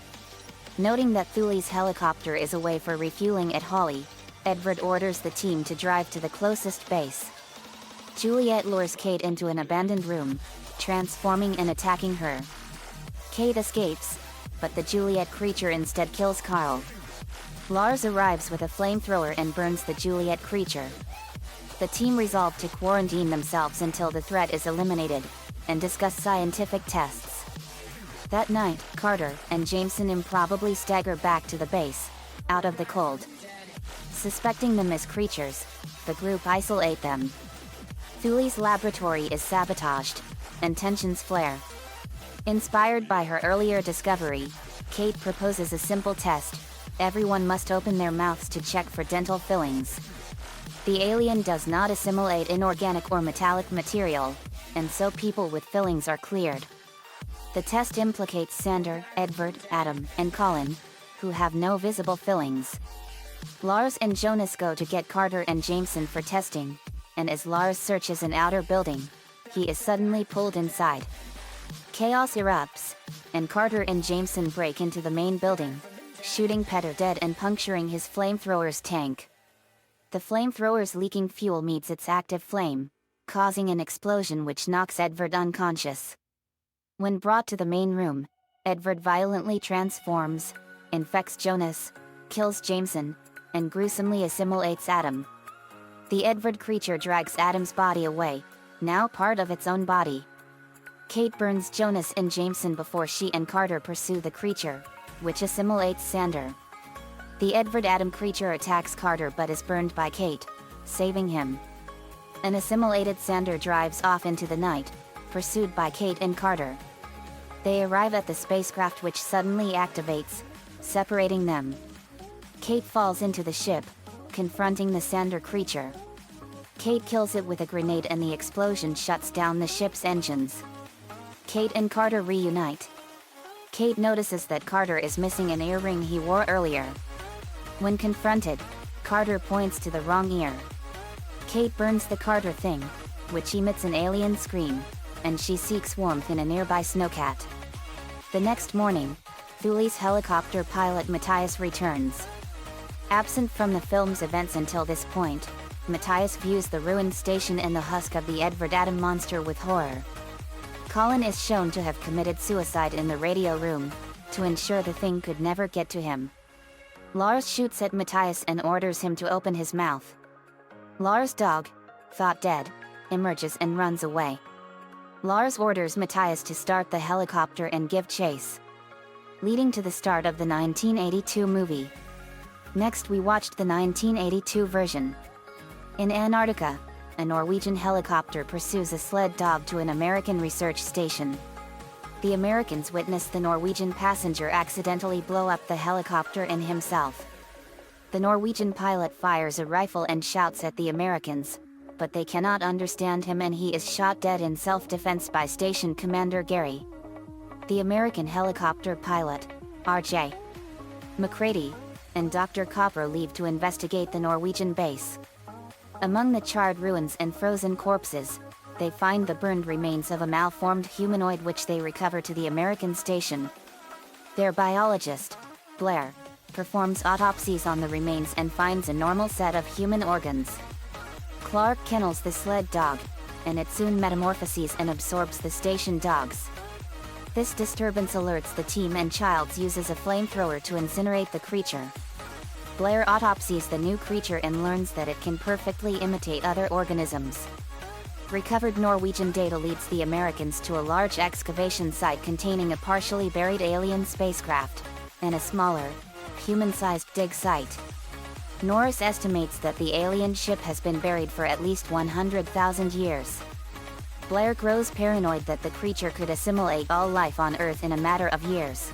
Noting that Thule's helicopter is away for refueling at Hawley, Edvard orders the team to drive to the closest base. Juliet lures Kate into an abandoned room, transforming and attacking her. Kate escapes, but the Juliet creature instead kills Carl. Lars arrives with a flamethrower and burns the Juliet creature. The team resolve to quarantine themselves until the threat is eliminated, and discuss scientific tests. That night, Carter and Jameson improbably stagger back to the base, out of the cold. Suspecting them as creatures, the group isolate them. Thule's laboratory is sabotaged, and tensions flare. Inspired by her earlier discovery, Kate proposes a simple test: everyone must open their mouths to check for dental fillings. The alien does not assimilate inorganic or metallic material, and so people with fillings are cleared. The test implicates Sander, Edvard, Adam, and Colin, who have no visible fillings. Lars and Jonas go to get Carter and Jameson for testing, and as Lars searches an outer building, he is suddenly pulled inside. Chaos erupts, and Carter and Jameson break into the main building, shooting Petter dead and puncturing his flamethrower's tank. The flamethrower's leaking fuel meets its active flame, causing an explosion which knocks Edvard unconscious. When brought to the main room, Edvard violently transforms, infects Jonas, kills Jameson, and gruesomely assimilates Adam. The Edvard creature drags Adam's body away, now part of its own body. Kate burns Jonas and Jameson before she and Carter pursue the creature, which assimilates Sander. The Edvard Adam creature attacks Carter but is burned by Kate, saving him. An assimilated Sander drives off into the night, pursued by Kate and Carter. They arrive at the spacecraft which suddenly activates, separating them. Kate falls into the ship, confronting the Sander creature. Kate kills it with a grenade and the explosion shuts down the ship's engines. Kate and Carter reunite. Kate notices that Carter is missing an earring he wore earlier. When confronted, Carter points to the wrong ear. Kate burns the Carter thing, which emits an alien scream, and she seeks warmth in a nearby snowcat. The next morning, Thule's helicopter pilot Matthias returns. Absent from the film's events until this point, Matthias views the ruined station and the husk of the Edvard Adam monster with horror. Colin is shown to have committed suicide in the radio room, to ensure the thing could never get to him. Lars shoots at Matthias and orders him to open his mouth. Lars' dog, thought dead, emerges and runs away. Lars orders Matthias to start the helicopter and give chase, leading to the start of the 1982 movie. Next we watched the 1982 version. In Antarctica, a Norwegian helicopter pursues a sled dog to an American research station. The Americans witness the Norwegian passenger accidentally blow up the helicopter and himself. The Norwegian pilot fires a rifle and shouts at the Americans, but they cannot understand him and he is shot dead in self-defense by Station Commander Gary. The American helicopter pilot, R.J. McCready, and Dr. Copper leave to investigate the Norwegian base. Among the charred ruins and frozen corpses, they find the burned remains of a malformed humanoid which they recover to the American station. Their biologist, Blair, performs autopsies on the remains and finds a normal set of human organs. Clark kennels the sled dog, and it soon metamorphoses and absorbs the station dogs. This disturbance alerts the team and Childs uses a flamethrower to incinerate the creature. Blair autopsies the new creature and learns that it can perfectly imitate other organisms. Recovered Norwegian data leads the Americans to a large excavation site containing a partially buried alien spacecraft, and a smaller, human-sized dig site. Norris estimates that the alien ship has been buried for at least 100,000 years. Blair grows paranoid that the creature could assimilate all life on Earth in a matter of years.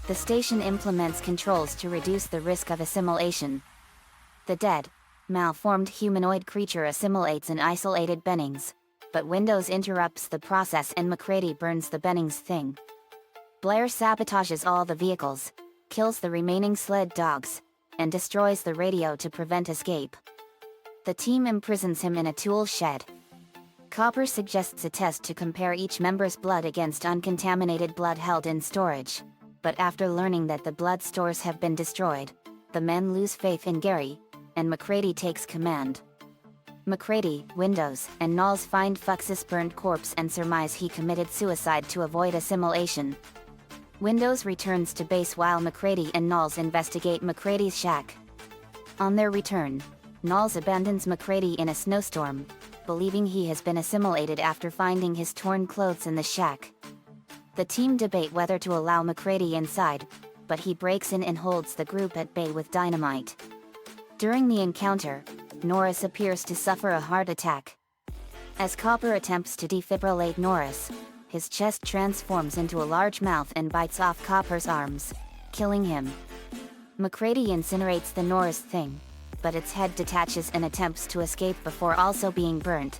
The station implements controls to reduce the risk of assimilation. The dead, malformed humanoid creature assimilates in isolated Bennings, but Windows interrupts the process and McCready burns the Bennings thing. Blair sabotages all the vehicles, kills the remaining sled dogs, and destroys the radio to prevent escape. The team imprisons him in a tool shed. Copper suggests a test to compare each member's blood against uncontaminated blood held in storage, but after learning that the blood stores have been destroyed, the men lose faith in Gary, and McCready takes command. McCready, Windows, and Knowles find Fux's burned corpse and surmise he committed suicide to avoid assimilation. Windows returns to base while McCready and Knowles investigate McCready's shack. On their return, Knowles abandons McCready in a snowstorm, believing he has been assimilated after finding his torn clothes in the shack. The team debate whether to allow McCready inside, but he breaks in and holds the group at bay with dynamite. During the encounter, Norris appears to suffer a heart attack. As Copper attempts to defibrillate Norris, his chest transforms into a large mouth and bites off Copper's arms, killing him. McCready incinerates the Norris thing, but its head detaches and attempts to escape before also being burnt.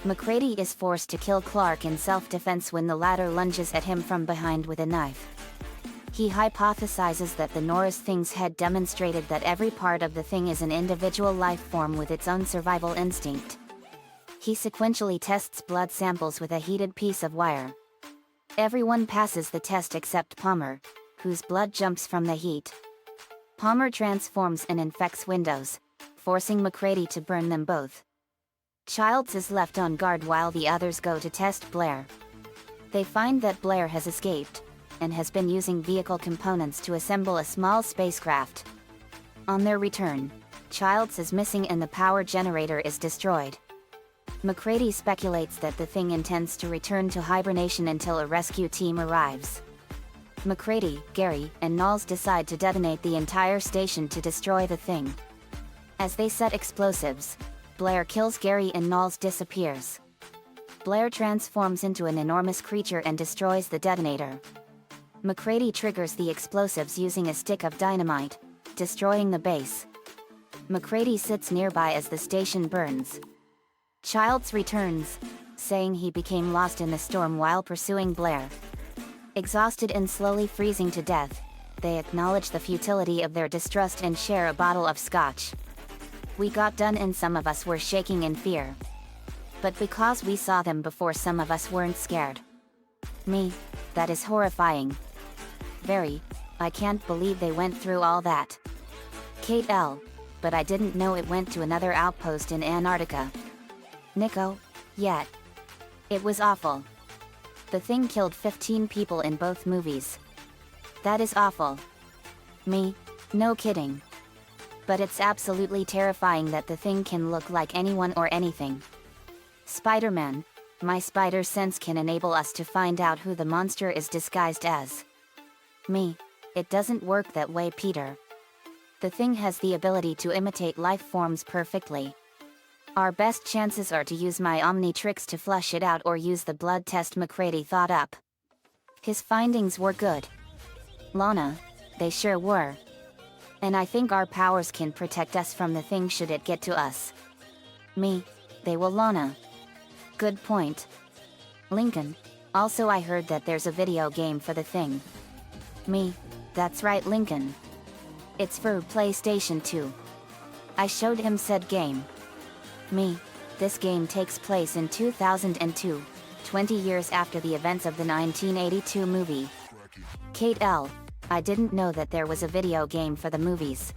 McCready is forced to kill Clark in self-defense when the latter lunges at him from behind with a knife. He hypothesizes that the Norris thing's head demonstrated that every part of the thing is an individual life form with its own survival instinct. He sequentially tests blood samples with a heated piece of wire. Everyone passes the test except Palmer, whose blood jumps from the heat. Palmer transforms and infects Windows, forcing McCready to burn them both. Childs is left on guard while the others go to test Blair. They find that Blair has escaped, and has been using vehicle components to assemble a small spacecraft. On their return, Childs is missing and the power generator is destroyed. McCready speculates that the thing intends to return to hibernation until a rescue team arrives. McCready, Gary, and Knowles decide to detonate the entire station to destroy the thing. As they set explosives, Blair kills Gary and Knowles disappears. Blair transforms into an enormous creature and destroys the detonator. McCready triggers the explosives using a stick of dynamite, destroying the base. McCready sits nearby as the station burns. Childs returns, saying he became lost in the storm while pursuing Blair. Exhausted and slowly freezing to death, they acknowledge the futility of their distrust and share a bottle of scotch. We got done and some of us were shaking in fear. But because we saw them before, some of us weren't scared. Me, that is horrifying. Very, I can't believe they went through all that. Kate L., but I didn't know it went to another outpost in Antarctica. Nico, yet. It was awful. The thing killed 15 people in both movies. That is awful. Me, no kidding. But it's absolutely terrifying that the thing can look like anyone or anything. Spider-Man, My spider sense can enable us to find out who the monster is disguised as. Me. It doesn't work that way, Peter. The thing has the ability to imitate life forms perfectly. Our best chances are to use my Omnitrix to flush it out or use the blood test McCready thought up. His findings were good. Lana, they sure were. And I think our powers can protect us from the thing should it get to us. Me, they will, Lana. Good point. Lincoln, also I heard that there's a video game for the thing. Me, that's right, Lincoln. It's for PlayStation 2. I showed him said game. Me, this game takes place in 2002, 20 years after the events of the 1982 movie. Kate L. I didn't know that there was a video game for the movies.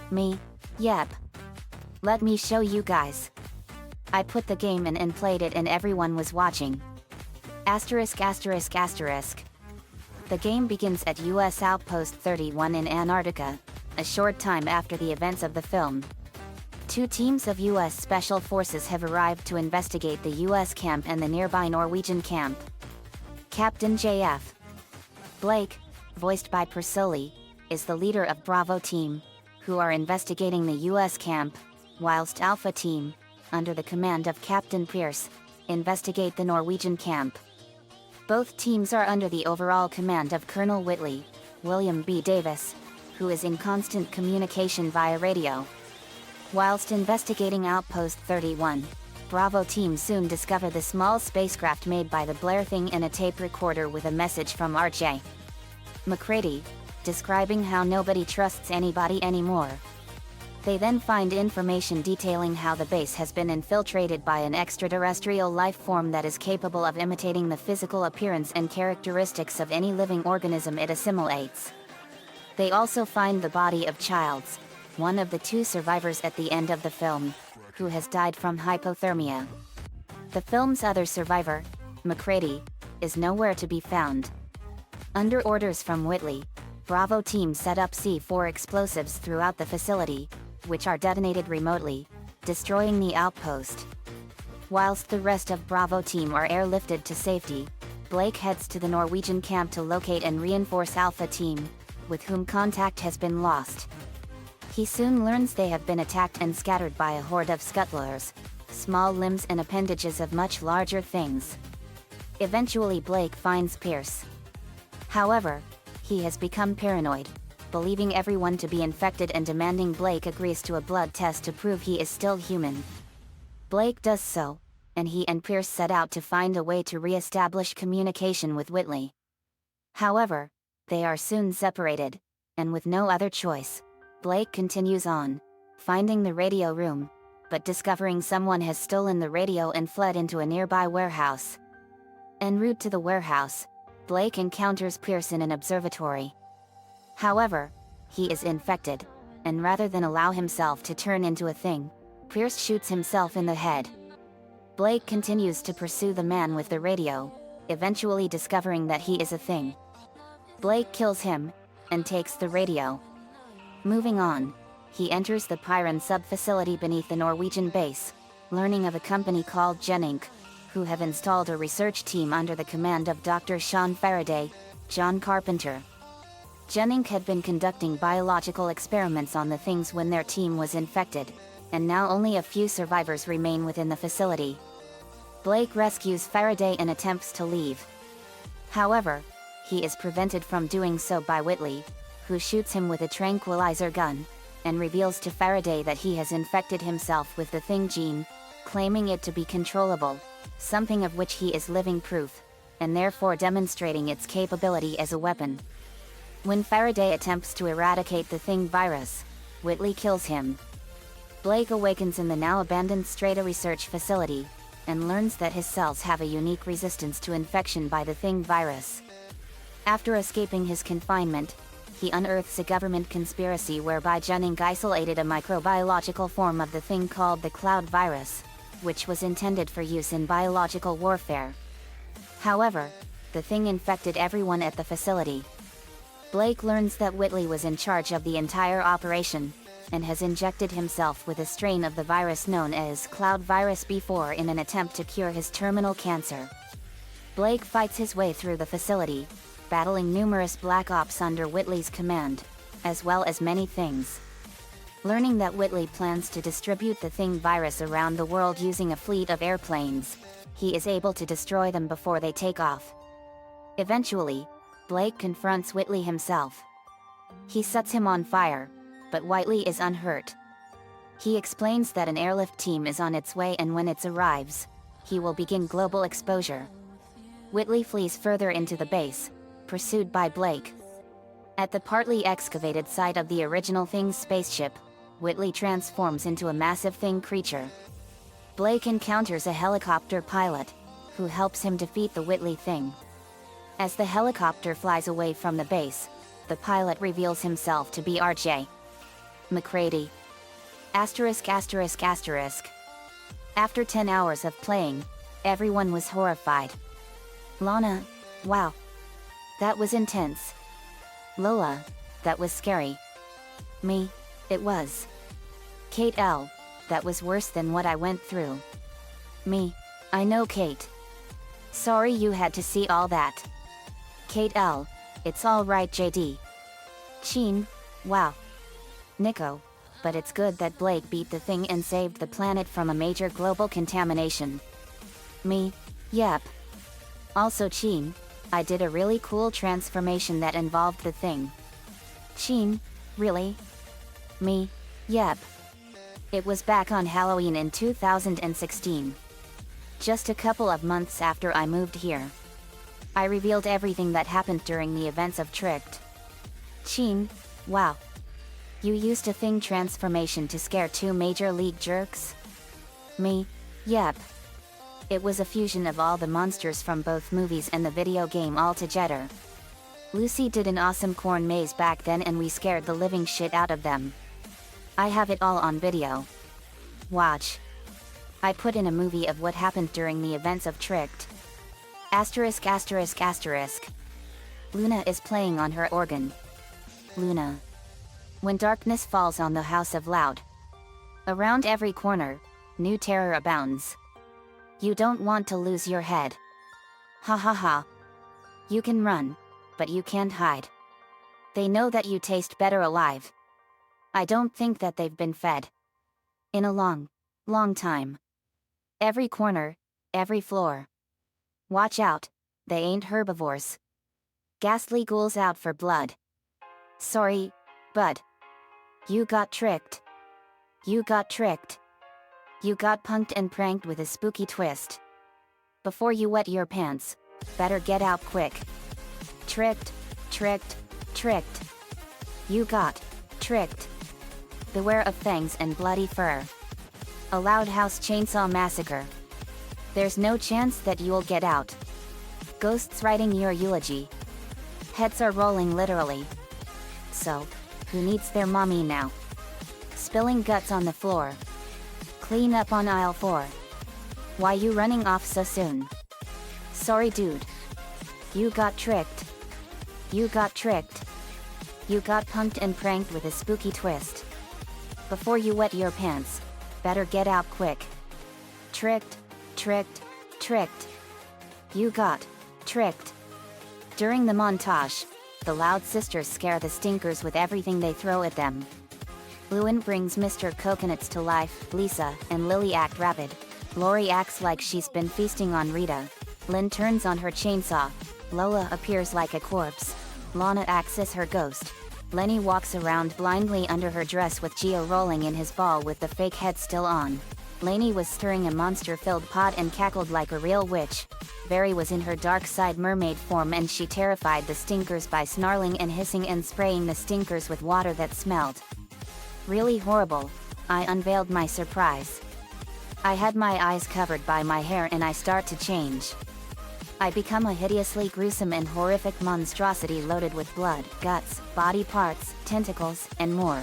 Me, yep. Let me show you guys. I put the game in and played it and everyone was watching. Asterisk asterisk asterisk. The game begins at US Outpost 31 in Antarctica, a short time after the events of the film. Two teams of US Special Forces have arrived to investigate the US camp and the nearby Norwegian camp. Captain JF. Blake, voiced by Persoli, is the leader of Bravo Team, who are investigating the US camp, whilst Alpha Team, under the command of Captain Pierce, investigate the Norwegian camp. Both teams are under the overall command of Colonel Whitley, William B. Davis, who is in constant communication via radio. Whilst investigating Outpost 31, Bravo Team soon discover the small spacecraft made by the Blair thing in a tape recorder with a message from R.J. McCready, describing how nobody trusts anybody anymore. They then find information detailing how the base has been infiltrated by an extraterrestrial life form that is capable of imitating the physical appearance and characteristics of any living organism it assimilates. They also find the body of Childs, one of the two survivors at the end of the film, who has died from hypothermia. The film's other survivor, McCready, is nowhere to be found. Under orders from Whitley, Bravo Team set up C4 explosives throughout the facility, which are detonated remotely, destroying the outpost. Whilst the rest of Bravo Team are airlifted to safety, Blake heads to the Norwegian camp to locate and reinforce Alpha Team, with whom contact has been lost. He soon learns they have been attacked and scattered by a horde of scuttlers, small limbs and appendages of much larger things. Eventually Blake finds Pierce. However, he has become paranoid, believing everyone to be infected and demanding Blake agrees to a blood test to prove he is still human. Blake does so, and he and Pierce set out to find a way to re-establish communication with Whitley. However, they are soon separated, and with no other choice, Blake continues on, finding the radio room, but discovering someone has stolen the radio and fled into a nearby warehouse. En route to the warehouse, Blake encounters Pierce in an observatory. However, he is infected, and rather than allow himself to turn into a thing, Pierce shoots himself in the head. Blake continues to pursue the man with the radio, eventually discovering that he is a thing. Blake kills him, and takes the radio. Moving on, he enters the Pyron sub-facility beneath the Norwegian base, learning of a company called Genink, who have installed a research team under the command of Dr. Sean Faraday, John Carpenter. Genink had been conducting biological experiments on the things when their team was infected, and now only a few survivors remain within the facility. Blake rescues Faraday and attempts to leave. However, he is prevented from doing so by Whitley, who shoots him with a tranquilizer gun, and reveals to Faraday that he has infected himself with the Thing gene, claiming it to be controllable, something of which he is living proof, and therefore demonstrating its capability as a weapon. When Faraday attempts to eradicate the Thing virus, Whitley kills him. Blake awakens in the now abandoned Strata research facility, and learns that his cells have a unique resistance to infection by the Thing virus. After escaping his confinement, he unearths a government conspiracy whereby Genink isolated a microbiological form of the Thing called the Cloud virus, which was intended for use in biological warfare. However, the Thing infected everyone at the facility. Blake learns that Whitley was in charge of the entire operation, and has injected himself with a strain of the virus known as Cloud Virus B4 in an attempt to cure his terminal cancer. Blake fights his way through the facility, battling numerous Black Ops under Whitley's command, as well as many things. Learning that Whitley plans to distribute the Thing virus around the world using a fleet of airplanes, he is able to destroy them before they take off. Eventually, Blake confronts Whitley himself. He sets him on fire, but Whitley is unhurt. He explains that an airlift team is on its way and when it arrives, he will begin global exposure. Whitley flees further into the base, pursued by Blake. At the partly excavated site of the original Thing's spaceship, Whitley transforms into a massive Thing creature. Blake encounters a helicopter pilot, who helps him defeat the Whitley Thing. As the helicopter flies away from the base, the pilot reveals himself to be R.J. McCready. Asterisk asterisk asterisk. After 10 hours of playing, everyone was horrified. Lana, wow. That was intense. Lola, that was scary. Me, it was. Kate L, that was worse than what I went through. Me, I know Kate. Sorry you had to see all that. Kate L, it's alright JD. Sheen, wow. Nico, but it's good that Blake beat the Thing and saved the planet from a major global contamination. Me, yep. Also Sheen, I did a really cool transformation that involved the Thing. Sheen, really? Me, yep. It was back on Halloween in 2016. Just a couple of months after I moved here. I revealed everything that happened during the events of Tricked. Sheen, wow. You used a Thing transformation to scare 2 major league jerks? Me, yep. It was a fusion of all the monsters from both movies and the video game all together. Lucy did an awesome corn maze back then and we scared the living shit out of them. I have it all on video. Watch. I put in a movie of what happened during the events of Tricked. Asterisk asterisk asterisk. Luna is playing on her organ. Luna. When darkness falls on the house of Loud. Around every corner, new terror abounds. You don't want to lose your head. Ha ha ha. You can run, but you can't hide. They know that you taste better alive. I don't think that they've been fed. In a long, long time. Every corner, every floor. Watch out, they ain't herbivores. Ghastly ghouls out for blood. Sorry, bud. You got tricked. You got tricked. You got punked and pranked with a spooky twist. Before you wet your pants, better get out quick. Tricked, tricked, tricked. You got tricked. Beware of fangs and bloody fur. A loud house chainsaw massacre. There's no chance that you'll get out. Ghosts writing your eulogy. Heads are rolling literally. So, who needs their mommy now? Spilling guts on the floor. Clean up on aisle 4. Why you running off so soon? Sorry dude. You got tricked. You got tricked. You got punked and pranked with a spooky twist. Before you wet your pants, better get out quick. Tricked, tricked, tricked. You got tricked. During the montage, the Loud sisters scare the stinkers with everything they throw at them. Lewin brings Mr. Coconuts to life, Lisa and Lily act rabid. Lori acts like she's been feasting on Rita. Lynn turns on her chainsaw. Lola appears like a corpse. Lana acts as her ghost. Lenny walks around blindly under her dress with Gio rolling in his ball with the fake head still on. Lainey was stirring a monster-filled pot and cackled like a real witch. Very was in her dark side mermaid form and she terrified the stinkers by snarling and hissing and spraying the stinkers with water that smelled really horrible. I unveiled my surprise. I had my eyes covered by my hair and I start to change. I become a hideously gruesome and horrific monstrosity loaded with blood, guts, body parts, tentacles, and more.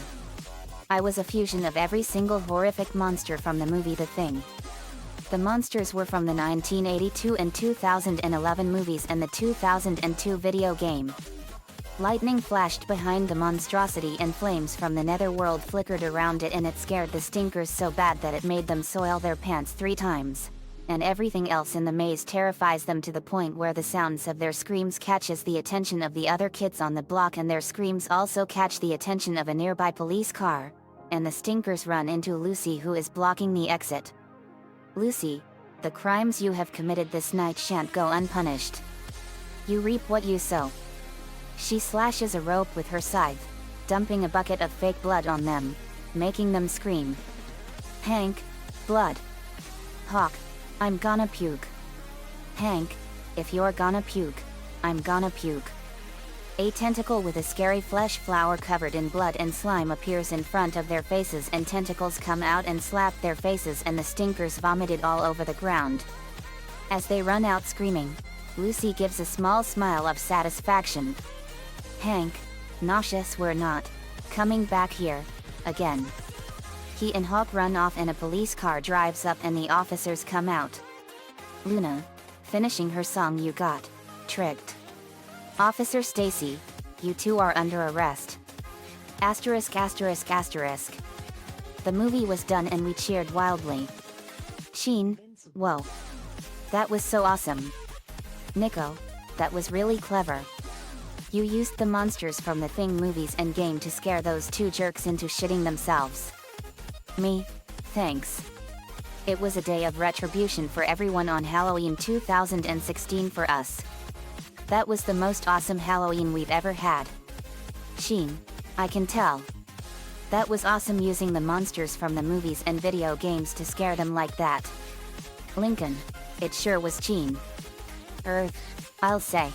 I was a fusion of every single horrific monster from the movie The Thing. The monsters were from the 1982 and 2011 movies and the 2002 video game. Lightning flashed behind the monstrosity and flames from the netherworld flickered around it, and it scared the stinkers so bad that it made them soil their pants 3 times. And everything else in the maze terrifies them to the point where the sounds of their screams catches the attention of the other kids on the block, and their screams also catch the attention of a nearby police car. And the stinkers run into Lucy, who is blocking the exit. Lucy, the crimes you have committed this night shan't go unpunished. You reap what you sow. She slashes a rope with her scythe, dumping a bucket of fake blood on them, making them scream. Hank, blood. Hawk, I'm gonna puke. Hank, if you're gonna puke, I'm gonna puke. A tentacle with a scary flesh flower covered in blood and slime appears in front of their faces, and tentacles come out and slap their faces, and the stinkers vomited all over the ground. As they run out screaming, Lucy gives a small smile of satisfaction. Hank, nauseous, we're not coming back here again. He and Hawk run off, and a police car drives up and the officers come out. Luna, finishing her song, you got tricked. Officer Stacy, you two are under arrest. Asterisk asterisk asterisk. The movie was done and we cheered wildly. Sheen, whoa. That was so awesome. Nico, that was really clever. You used the monsters from the Thing movies and game to scare those 2 jerks into shitting themselves. Me, thanks. It was a day of retribution for everyone on Halloween 2016 for us. That was the most awesome Halloween we've ever had. Sheen, I can tell. That was awesome using the monsters from the movies and video games to scare them like that. Lincoln, it sure was Sheen. Earth, I'll say.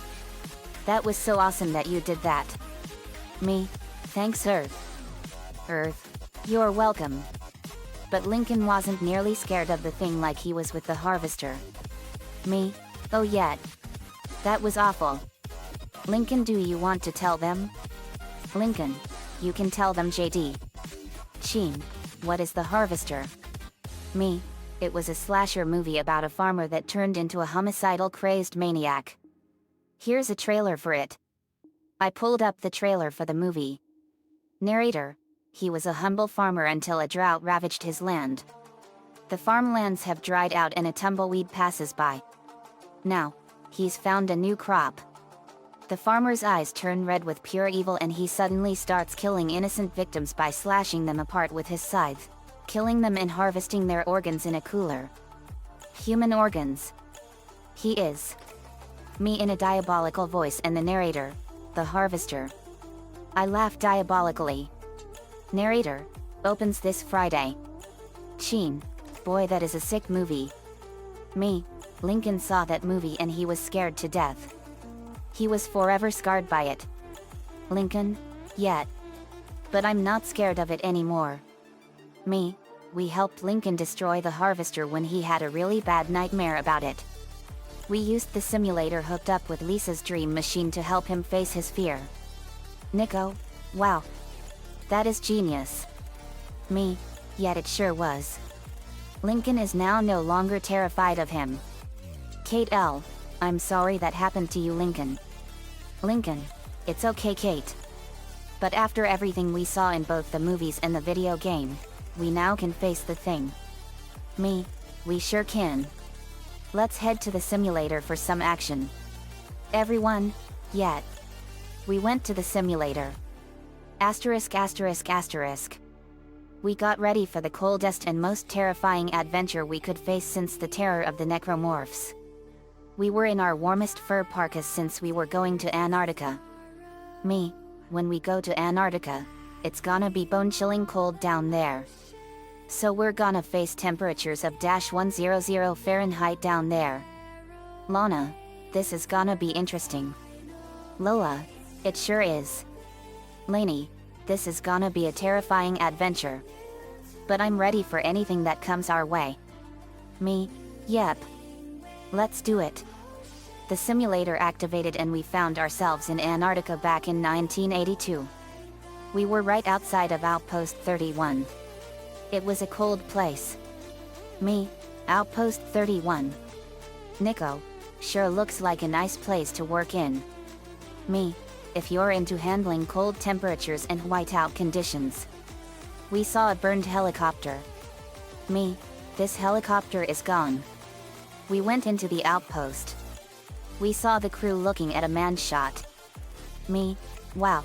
That was so awesome that you did that. Me, thanks Earth. Earth, you're welcome. But Lincoln wasn't nearly scared of the Thing like he was with the Harvester. Me, oh yeah. That was awful. Lincoln, do you want to tell them? Lincoln, you can tell them, JD. Sheen, what is the Harvester? Me, it was a slasher movie about a farmer that turned into a homicidal crazed maniac. Here's a trailer for it. I pulled up the trailer for the movie. Narrator, he was a humble farmer until a drought ravaged his land. The farmlands have dried out and a tumbleweed passes by. Now, he's found a new crop. The farmer's eyes turn red with pure evil, and he suddenly starts killing innocent victims by slashing them apart with his scythe, killing them and harvesting their organs in a cooler. Human organs. He is. Me in a diabolical voice, and the narrator, the Harvester. I laugh diabolically. Narrator, opens this Friday. Sheen, boy, that is a sick movie. Me, Lincoln saw that movie and he was scared to death. He was forever scarred by it. Lincoln, yet. But I'm not scared of it anymore. Me, we helped Lincoln destroy the Harvester when he had a really bad nightmare about it. We used the simulator hooked up with Lisa's dream machine to help him face his fear. Nico, wow. That is genius. Me, yet it sure was. Lincoln is now no longer terrified of him. Kate L., I'm sorry that happened to you, Lincoln. Lincoln, it's okay, Kate. But after everything we saw in both the movies and the video game, we now can face the Thing. Me, we sure can. Let's head to the simulator for some action. Everyone, yet. We went to the simulator. Asterisk asterisk asterisk. We got ready for the coldest and most terrifying adventure we could face since the terror of the necromorphs. We were in our warmest fur parkas since we were going to Antarctica. Me, when we go to Antarctica, it's gonna be bone-chilling cold down there. So we're gonna face temperatures of -100 Fahrenheit down there. Lana, this is gonna be interesting. Lola, it sure is. Lainey, this is gonna be a terrifying adventure. But I'm ready for anything that comes our way. Me, yep. Let's do it. The simulator activated and we found ourselves in Antarctica back in 1982. We were right outside of Outpost 31. It was a cold place. Me, Outpost 31. Nico, sure looks like a nice place to work in. Me, if you're into handling cold temperatures and whiteout conditions. We saw a burned helicopter. Me, this helicopter is gone. We went into the outpost. We saw the crew looking at a man shot. Me, wow.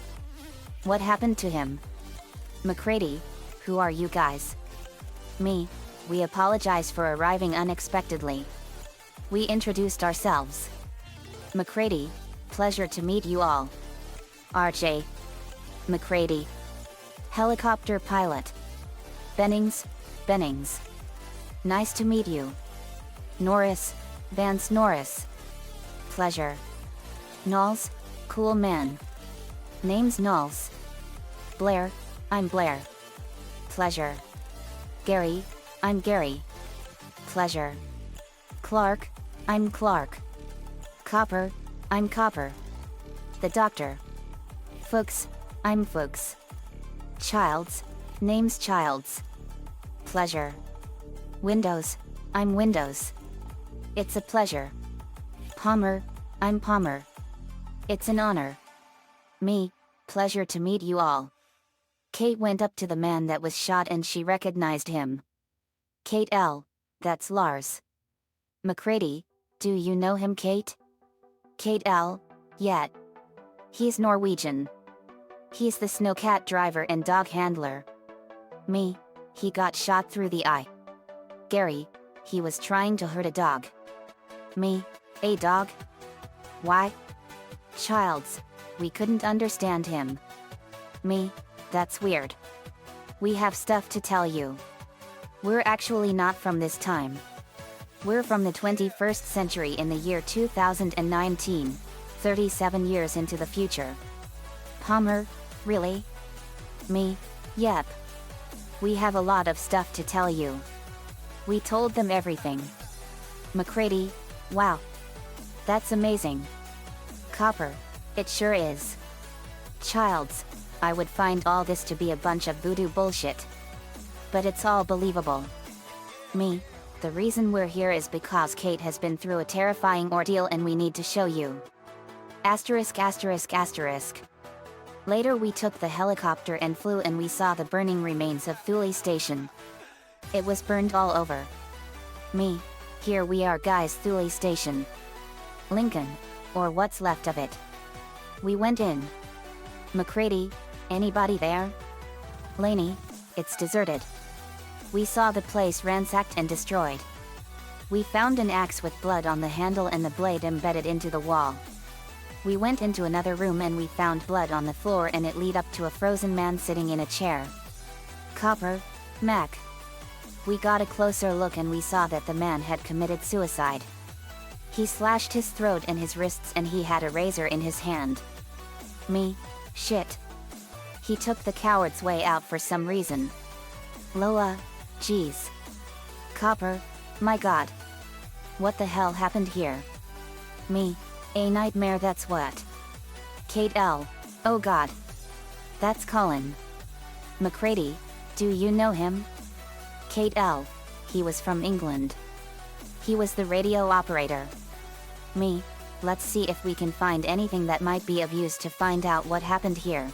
What happened to him? McCready, who are you guys? Me, we apologize for arriving unexpectedly. We introduced ourselves. McCready, pleasure to meet you all. RJ. McCready. Helicopter pilot. Bennings. Nice to meet you. Norris, Vance Norris. Pleasure. Knowles, cool man. Name's Knowles. Blair, I'm Blair. Pleasure. Gary, I'm Gary. Pleasure. Clark, I'm Clark. Copper, I'm Copper. The Doctor. Fuchs, I'm Fuchs. Childs, name's Childs. Pleasure. Windows, I'm Windows. It's a pleasure. Palmer, I'm Palmer. It's an honor. Me, pleasure to meet you all. Kate went up to the man that was shot and she recognized him. Kate L., that's Lars. McCready, do you know him, Kate? Kate L., yeah. He's Norwegian. He's the snowcat driver and dog handler. Me, he got shot through the eye. Gary, he was trying to hurt a dog. Me, a dog? Why? Childs, we couldn't understand him. Me, that's weird. We have stuff to tell you. We're actually not from this time. We're from the 21st century in the year 2019, 37 years into the future. Palmer, really? Me, yep. We have a lot of stuff to tell you. We told them everything. McCready, wow. That's amazing. Copper, it sure is. Childs, I would find all this to be a bunch of voodoo bullshit. But it's all believable. Me, the reason we're here is because Kate has been through a terrifying ordeal and we need to show you. Asterisk. Later we took the helicopter and flew and we saw the burning remains of Thule Station. It was burned all over. Me, here we are guys, Thule Station. Lincoln, or what's left of it. We went in. McCready, anybody there? Laney, it's deserted. We saw the place ransacked and destroyed. We found an axe with blood on the handle and the blade embedded into the wall. We went into another room and we found blood on the floor and it led up to a frozen man sitting in a chair. Copper, Mac. We got a closer look and we saw that the man had committed suicide. He slashed his throat and his wrists and he had a razor in his hand. Me, shit. He took the coward's way out for some reason. Lola, geez. Copper, my god. What the hell happened here? Me, a nightmare, that's what. Kate L., oh god. That's Colin. McCready, do you know him? Kate L., he was from England. He was the radio operator. Me, let's see if we can find anything that might be of use to find out what happened here.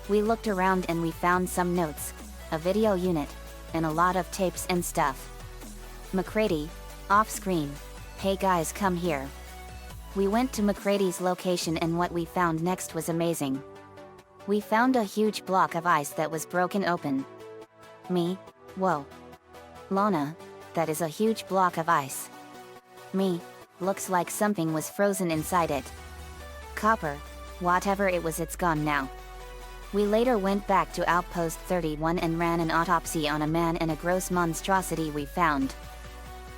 We looked around and we found some notes, a video unit, and a lot of tapes and stuff. McCready, off screen, hey guys, come here. We went to McCready's location and what we found next was amazing. We found a huge block of ice that was broken open. Me, whoa. Lana, that is a huge block of ice. Me, looks like something was frozen inside it. Copper, whatever it was, it's gone now. We later went back to Outpost 31 and ran an autopsy on a man and a gross monstrosity we found.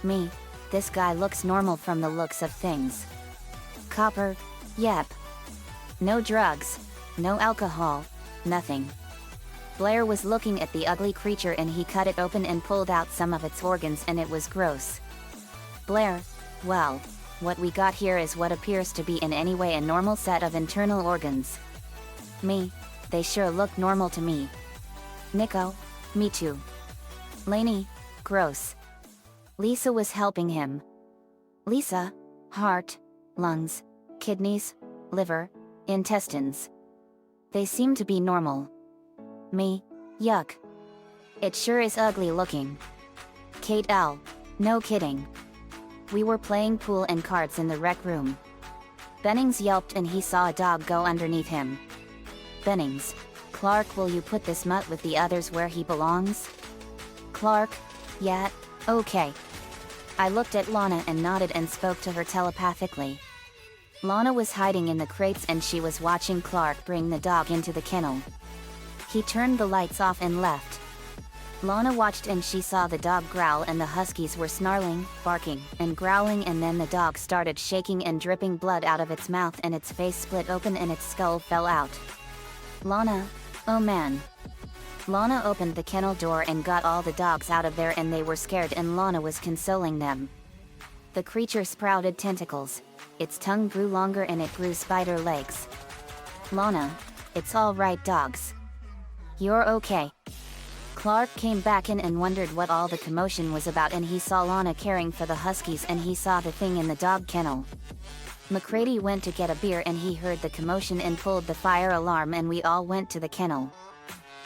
Me, this guy looks normal from the looks of things. Copper, yep. No drugs, no alcohol, nothing. Blair was looking at the ugly creature and he cut it open and pulled out some of its organs and it was gross. Blair, well, what we got here is what appears to be in any way a normal set of internal organs. Me, they sure look normal to me. Nico, me too. Laney, gross. Lisa was helping him. Lisa, heart, lungs, kidneys, liver, Intestines. They seem to be normal. Me, yuck. It sure is ugly looking. Kate L. No kidding. We were playing pool and cards in the rec room. Bennings yelped and he saw a dog go underneath him. Bennings, Clark, will you put this mutt with the others where he belongs? Clark, yeah, okay. I looked at Lana and nodded and spoke to her telepathically. Lana was hiding in the crates and she was watching Clark bring the dog into the kennel. He turned the lights off and left. Lana watched and she saw the dog growl and the huskies were snarling, barking, and growling, and then the dog started shaking and dripping blood out of its mouth and its face split open and its skull fell out. Lana, oh man. Lana opened the kennel door and got all the dogs out of there and they were scared and Lana was consoling them. The creature sprouted tentacles. Its tongue grew longer and it grew spider legs. Lana, it's all right dogs. You're okay. Clark came back in and wondered what all the commotion was about and he saw Lana caring for the huskies and he saw the thing in the dog kennel. McCready went to get a beer and he heard the commotion and pulled the fire alarm and we all went to the kennel.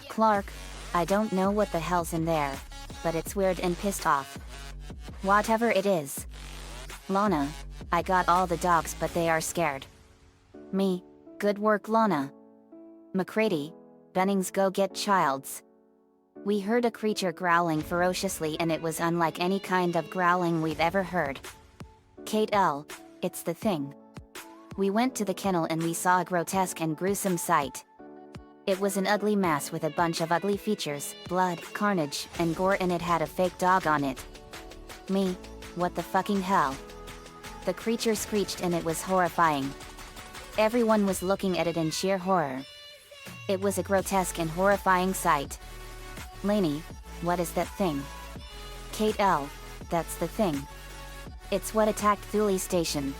Clark, I don't know what the hell's in there, but it's weird and pissed off. Whatever it is. Lana, I got all the dogs but they are scared. Me, good work Lana. McCready, Bennings, go get Childs. We heard a creature growling ferociously and it was unlike any kind of growling we've ever heard. Kate L. It's the thing. We went to the kennel and we saw a grotesque and gruesome sight. It was an ugly mass with a bunch of ugly features, blood, carnage, and gore, and it had a fake dog on it. Me, what the fucking hell? The creature screeched and it was horrifying. Everyone was looking at it in sheer horror. It was a grotesque and horrifying sight. Lainey, what is that thing? Kate L. That's the thing. It's what attacked Thule Station.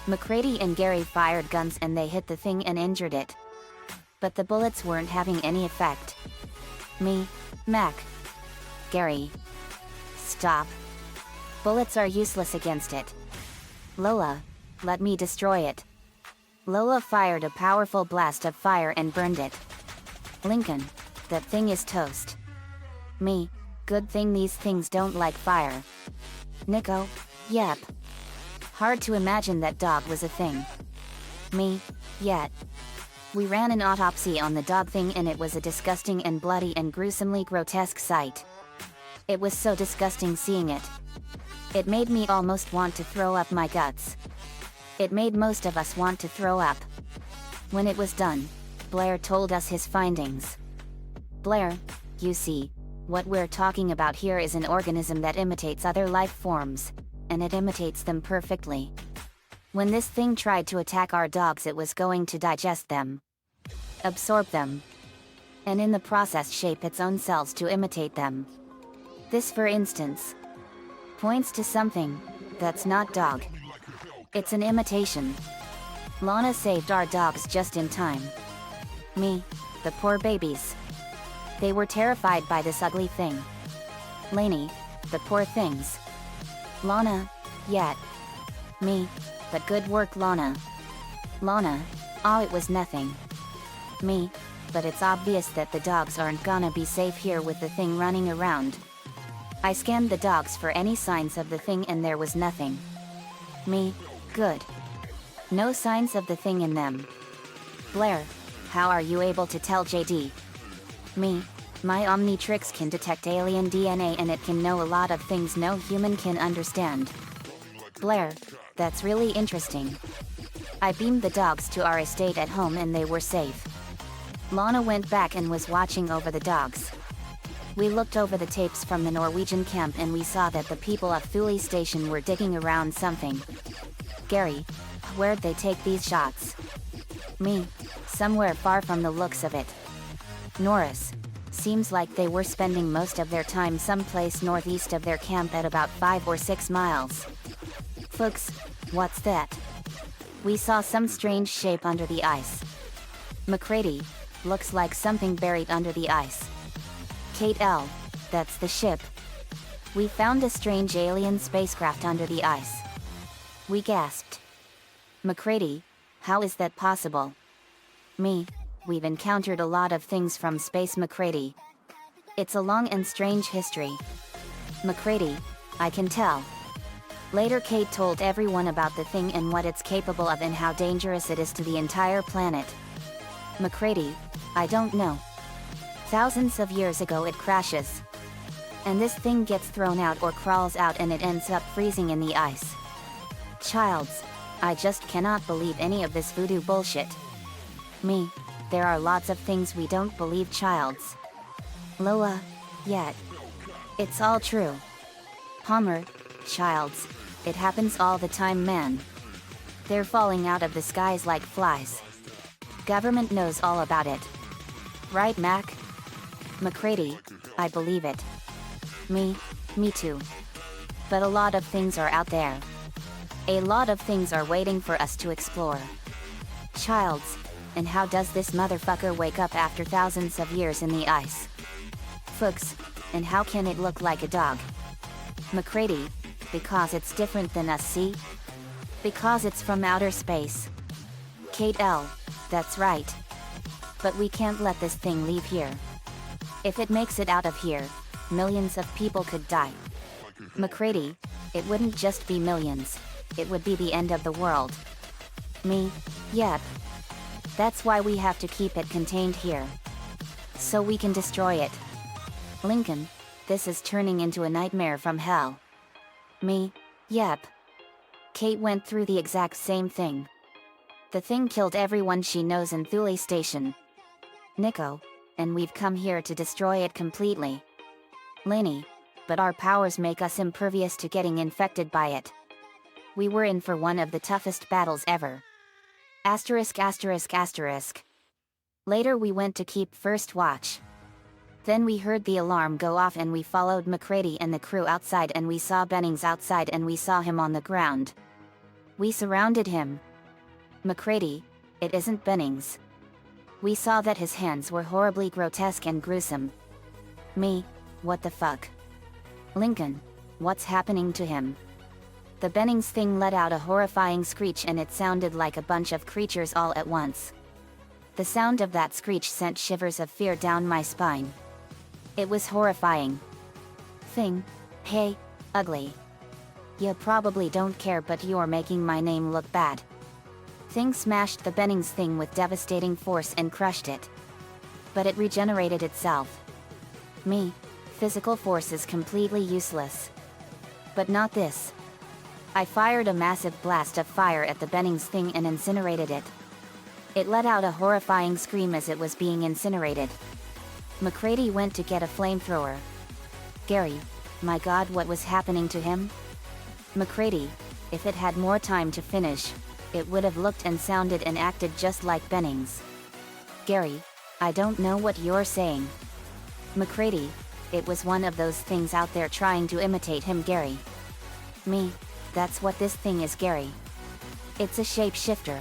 McCready and Gary fired guns and they hit the thing and injured it. But the bullets weren't having any effect. Me, Mac. Gary. Stop. Bullets are useless against it. Lola, let me destroy it. Lola fired a powerful blast of fire and burned it. Lincoln, that thing is toast. Me, good thing these things don't like fire. Nico, yep. Hard to imagine that dog was a thing. Me, yet. We ran an autopsy on the dog thing and it was a disgusting and bloody and gruesomely grotesque sight. It was so disgusting seeing it. It made me almost want to throw up my guts. It made most of us want to throw up. When it was done, Blair told us his findings. Blair, you see, what we're talking about here is an organism that imitates other life forms, and it imitates them perfectly. When this thing tried to attack our dogs, it was going to digest them, absorb them, and in the process shape its own cells to imitate them. This, for instance, points to something that's not dog. It's an imitation. Lana saved our dogs just in time. Me, the poor babies. They were terrified by this ugly thing. Lainey, the poor things. Lana, yet. Me, but good work Lana. Lana, oh it was nothing. Me, but it's obvious that the dogs aren't gonna be safe here with the thing running around. I scanned the dogs for any signs of the thing and there was nothing. Me, good. No signs of the thing in them. Blair, how are you able to tell JD? Me, my Omnitrix can detect alien DNA and it can know a lot of things no human can understand. Blair, that's really interesting. I beamed the dogs to our estate at home and they were safe. Lana went back and was watching over the dogs. We looked over the tapes from the Norwegian camp and we saw that the people of Thule Station were digging around something. Gary, where'd they take these shots? Me, somewhere far from the looks of it. Norris, seems like they were spending most of their time someplace northeast of their camp at about 5 or 6 miles. Fuchs, what's that? We saw some strange shape under the ice. McCready, looks like something buried under the ice. Kate L, that's the ship. We found a strange alien spacecraft under the ice. We gasped. McCready, How is that possible? Me, we've encountered a lot of things from space, McCready. It's a long and strange history. McCready, I can tell. Later Kate told everyone about the thing and what it's capable of and how dangerous it is to the entire planet. McCready, I don't know. Thousands of years ago it crashes. And this thing gets thrown out or crawls out and it ends up freezing in the ice. Childs, I just cannot believe any of this voodoo bullshit. Me, there are lots of things we don't believe, Childs. Loa, yet. It's all true. Palmer, Childs, it happens all the time, man. They're falling out of the skies like flies. Government knows all about it. Right, Mac? McCready, I believe it. Me too. But a lot of things are out there. A lot of things are waiting for us to explore. Childs, and how does this motherfucker wake up after thousands of years in the ice? Fuchs, and how can it look like a dog? McCready, because it's different than us, see? Because it's from outer space. Kate L, that's right. But we can't let this thing leave here. If it makes it out of here, millions of people could die. McCready, it wouldn't just be millions, it would be the end of the world. Me, yep. That's why we have to keep it contained here. So we can destroy it. Lincoln, this is turning into a nightmare from hell. Me, yep. Kate went through the exact same thing. The thing killed everyone she knows in Thule Station. Nico, and we've come here to destroy it completely. Lenny, but our powers make us impervious to getting infected by it. We were in for one of the toughest battles ever. Asterisk asterisk asterisk. Later we went to keep first watch. Then we heard the alarm go off and we followed McCready and the crew outside and we saw Bennings outside and we saw him on the ground. We surrounded him. McCready, it isn't Bennings. We saw that his hands were horribly grotesque and gruesome. Me, what the fuck? Lincoln, what's happening to him? The Bennings thing let out a horrifying screech and it sounded like a bunch of creatures all at once. The sound of that screech sent shivers of fear down my spine. It was horrifying. Thing, hey, ugly. You probably don't care but you're making my name look bad. Thing smashed the Bennings thing with devastating force and crushed it. But it regenerated itself. Me, physical force is completely useless. But not this. I fired a massive blast of fire at the Bennings thing and incinerated it. It let out a horrifying scream as it was being incinerated. McCready went to get a flamethrower. Gary, my god, what was happening to him? McCready, if it had more time to finish, it would have looked and sounded and acted just like Bennings. Gary, I don't know what you're saying. McCready, it was one of those things out there trying to imitate him, Gary. Me, that's what this thing is, Gary. It's a shapeshifter.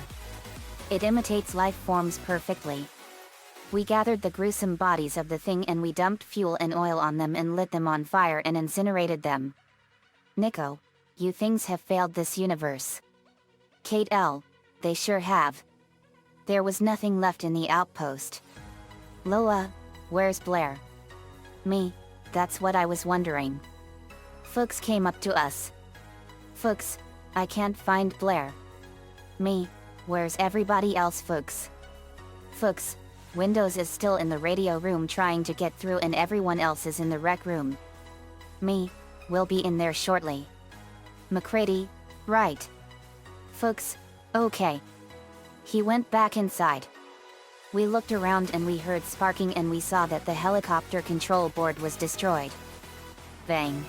It imitates life forms perfectly. We gathered the gruesome bodies of the thing and we dumped fuel and oil on them and lit them on fire and incinerated them. Nico, you things have failed this universe. Kate L, they sure have. There was nothing left in the outpost. Lola, where's Blair? Me, that's what I was wondering. Fuchs came up to us. Fuchs, I can't find Blair. Me, where's everybody else, Fuchs? Fuchs, Windows is still in the radio room trying to get through and everyone else is in the rec room. Me, we'll be in there shortly. McCready, right. Fuchs, okay. He went back inside. We looked around and we heard sparking and we saw that the helicopter control board was destroyed. Bang.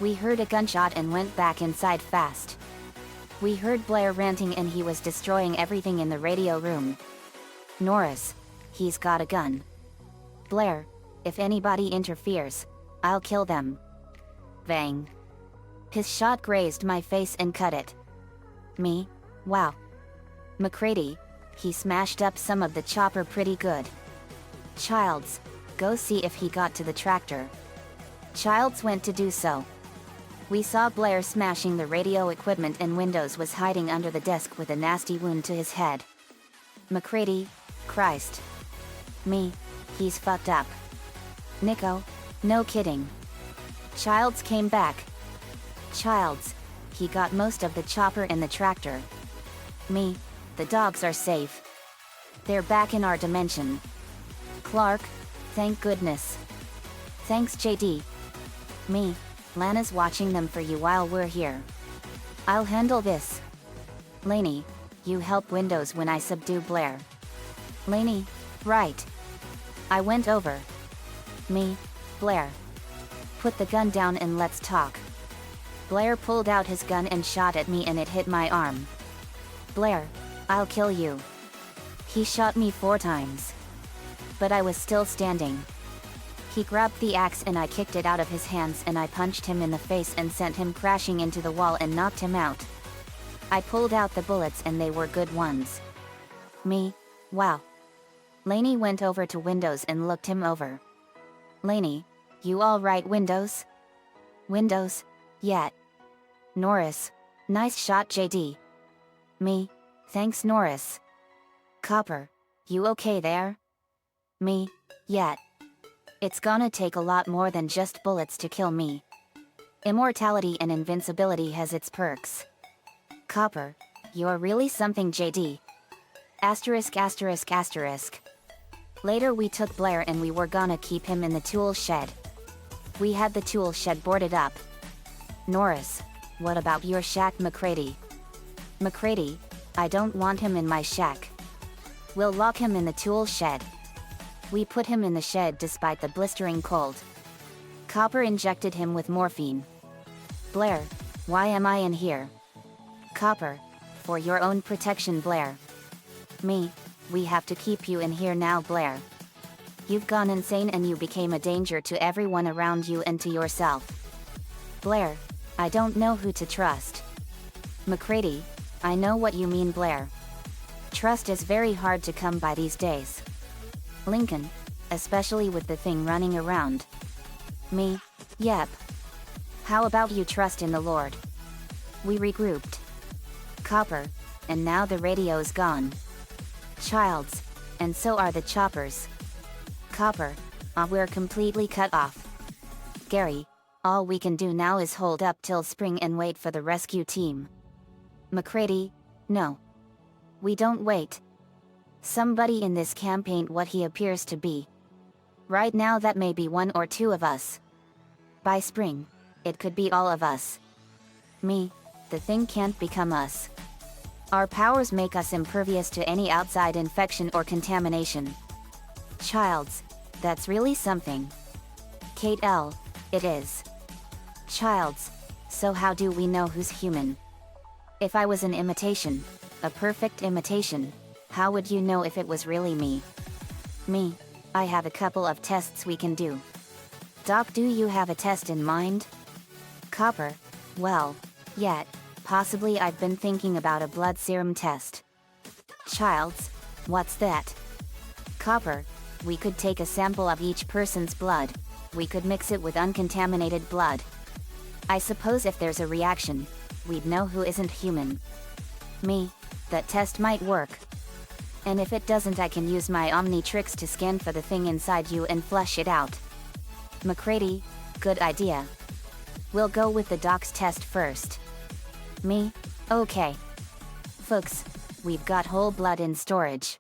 We heard a gunshot and went back inside fast. We heard Blair ranting and he was destroying everything in the radio room. Norris, he's got a gun. Blair, if anybody interferes, I'll kill them. Bang. His shot grazed my face and cut it. Me, wow. McCready, he smashed up some of the chopper pretty good. Childs, go see if he got to the tractor. Childs went to do so. We saw Blair smashing the radio equipment and Windows was hiding under the desk with a nasty wound to his head. McCready, Christ. Me, he's fucked up. Nico, no kidding. Childs came back. Childs, he got most of the chopper and the tractor. Me, the dogs are safe. They're back in our dimension. Clark, thank goodness. Thanks JD. Me, Lana's watching them for you while we're here. I'll handle this. Lainey, you help Windows when I subdue Blair. Lainey, right. I went over. Me, Blair. Put the gun down and let's talk. Blair pulled out his gun and shot at me and it hit my arm. Blair, I'll kill you. He shot me 4 times. But I was still standing. He grabbed the axe and I kicked it out of his hands and I punched him in the face and sent him crashing into the wall and knocked him out. I pulled out the bullets and they were good ones. Me, wow. Lainey went over to Windows and looked him over. Lainey, you all right Windows? Windows, yeah. Norris, nice shot JD. Me, thanks Norris. Copper, you okay there? Me, yeah. It's gonna take a lot more than just bullets to kill me. Immortality and invincibility has its perks. Copper, you're really something JD. Asterisk asterisk asterisk. Later we took Blair and we were gonna keep him in the tool shed. We had the tool shed boarded up. Norris, what about your shack McCready? McCready, I don't want him in my shack. We'll lock him in the tool shed. We put him in the shed despite the blistering cold. Copper injected him with morphine. Blair, why am I in here? Copper, for your own protection Blair. Me, we have to keep you in here now Blair. You've gone insane and you became a danger to everyone around you and to yourself. Blair, I don't know who to trust. McCready, I know what you mean Blair. Trust is very hard to come by these days. Lincoln, especially with the thing running around. Me, yep. How about you trust in the Lord? We regrouped. Copper, and now the radio's gone. Childs, and so are the choppers. Copper, we're completely cut off. Gary, all we can do now is hold up till spring and wait for the rescue team. McCready, no. We don't wait. Somebody in this camp ain't what he appears to be. Right now that may be 1 or 2 of us. By spring, it could be all of us. Me, the thing can't become us. Our powers make us impervious to any outside infection or contamination. Childs, that's really something. Kate L, it is. Childs, so how do we know who's human? If I was an imitation, a perfect imitation, how would you know if it was really me? Me, I have a couple of tests we can do. Doc, do you have a test in mind? Copper, well, yet, possibly I've been thinking about a blood serum test. Childs, what's that? Copper, we could take a sample of each person's blood. We could mix it with uncontaminated blood. I suppose if there's a reaction, we'd know who isn't human. Me, that test might work. And if it doesn't, I can use my Omnitrix to scan for the thing inside you and flush it out. McCready, good idea. We'll go with the doc's test first. Me, okay. Folks, we've got whole blood in storage.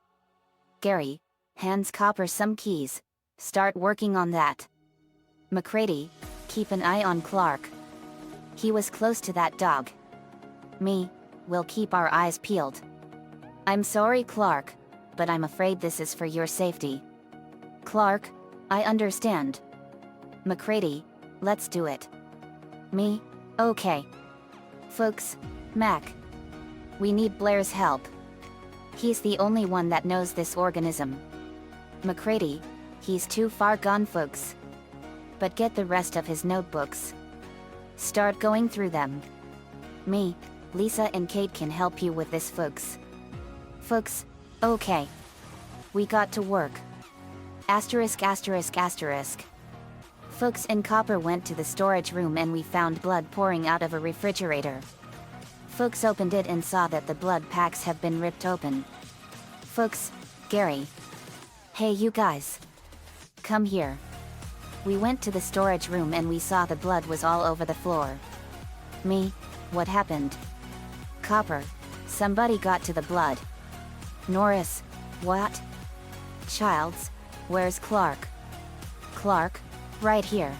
Gary, hands Copper some keys. Start working on that. McCready, keep an eye on Clark. He was close to that dog. Me, we'll keep our eyes peeled. I'm sorry Clark, but I'm afraid this is for your safety. Clark, I understand. McCready, let's do it. Me, okay. Folks, Mac. We need Blair's help. He's the only one that knows this organism. McCready, he's too far gone folks. But get the rest of his notebooks. Start going through them. Me, Lisa and Kate can help you with this folks. Folks, okay. We got to work. Asterisk asterisk asterisk. Fuchs and Copper went to the storage room and we found blood pouring out of a refrigerator. Fuchs opened it and saw that the blood packs have been ripped open. Fuchs, Gary. Hey you guys. Come here. We went to the storage room and we saw the blood was all over the floor. Me, what happened? Copper, somebody got to the blood. Norris, what? Childs, where's Clark? Clark, right here.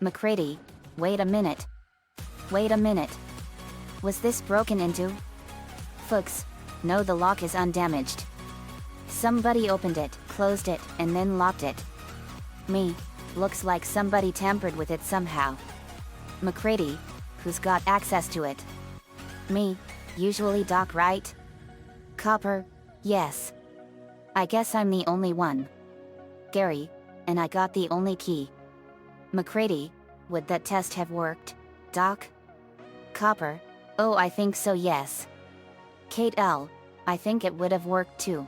McCready, wait a minute. Wait a minute. Was this broken into? Fuchs, no, the lock is undamaged. Somebody opened it, closed it, and then locked it. Me, looks like somebody tampered with it somehow. McCready, who's got access to it? Me, usually Doc, right? Copper, yes. I guess I'm the only one. Gary, and I got the only key. McCready, would that test have worked, Doc? Copper, oh I think so, yes. Kate L, I think it would have worked too.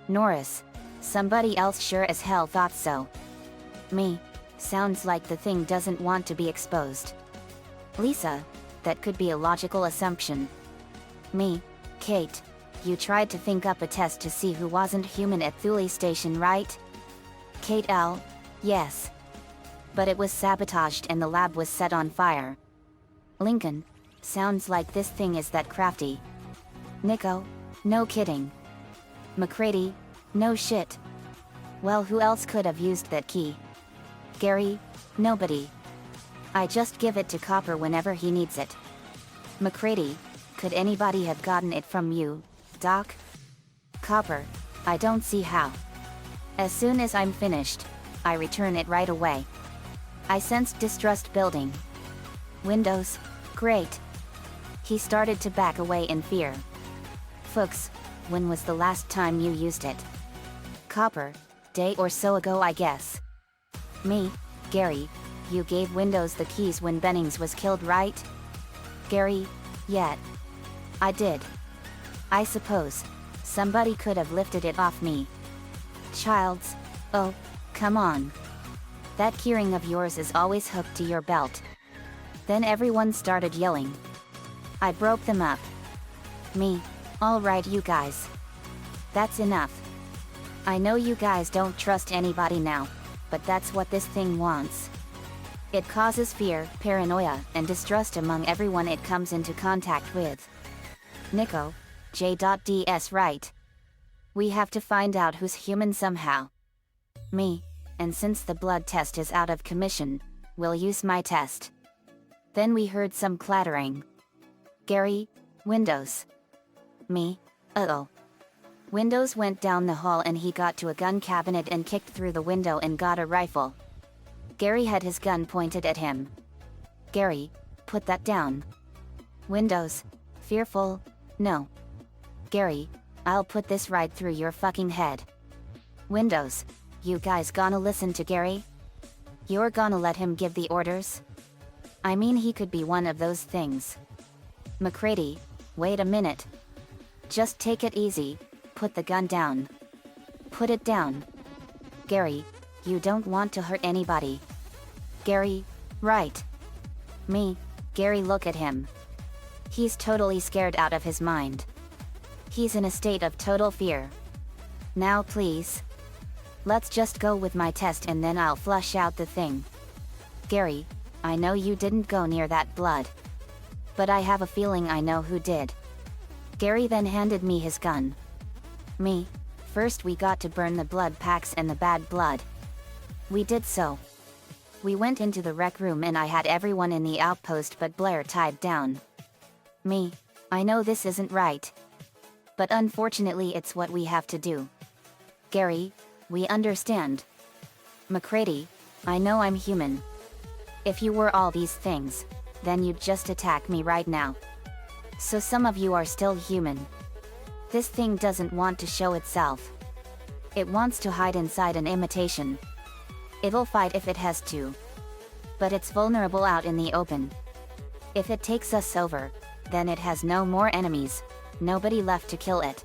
Norris, somebody else sure as hell thought so. Me, sounds like the thing doesn't want to be exposed. Lisa, that could be a logical assumption. Me, Kate, you tried to think up a test to see who wasn't human at Thule Station, right? Kate L, yes. But it was sabotaged and the lab was set on fire. Lincoln, sounds like this thing is that crafty. Nico, no kidding. McCready, no shit. Well, who else could have used that key? Gary, nobody. I just give it to Copper whenever he needs it. McCready, could anybody have gotten it from you, Doc? Copper, I don't see how. As soon as I'm finished, I return it right away. I sensed distrust building. Windows, great. He started to back away in fear. Fuchs, when was the last time you used it? Copper, day or so ago I guess. Me, Gary, you gave Windows the keys when Bennings was killed, right? Gary, yeah. I did. I suppose somebody could have lifted it off me. Childs, oh, come on. That keyring of yours is always hooked to your belt. Then everyone started yelling. I broke them up. Me, alright you guys. That's enough. I know you guys don't trust anybody now, but that's what this thing wants. It causes fear, paranoia, and distrust among everyone it comes into contact with. Nico, J.DS right. We have to find out who's human somehow. Me, and since the blood test is out of commission, we'll use my test. Then we heard some clattering. Gary, Windows. Me, uh-oh. Windows went down the hall and he got to a gun cabinet and kicked through the window and got a rifle. Gary had his gun pointed at him. Gary, put that down. Windows, fearful, no. Gary, I'll put this right through your fucking head. Windows, you guys gonna listen to Gary? You're gonna let him give the orders? I mean, he could be one of those things. McCready, wait a minute. Just take it easy, put the gun down. Put it down. Gary, you don't want to hurt anybody. Gary, right. Me, Gary, look at him. He's totally scared out of his mind. He's in a state of total fear. Now please. Let's just go with my test and then I'll flush out the thing. Gary, I know you didn't go near that blood. But I have a feeling I know who did. Gary then handed me his gun. Me, first we got to burn the blood packs and the bad blood. We did so. We went into the rec room and I had everyone in the outpost but Blair tied down. Me, I know this isn't right. But unfortunately it's what we have to do. Gary, we understand. McCready, I know I'm human. If you were all these things, then you'd just attack me right now. So some of you are still human. This thing doesn't want to show itself. It wants to hide inside an imitation. It'll fight if it has to. But it's vulnerable out in the open. If it takes us over, then it has no more enemies, nobody left to kill it.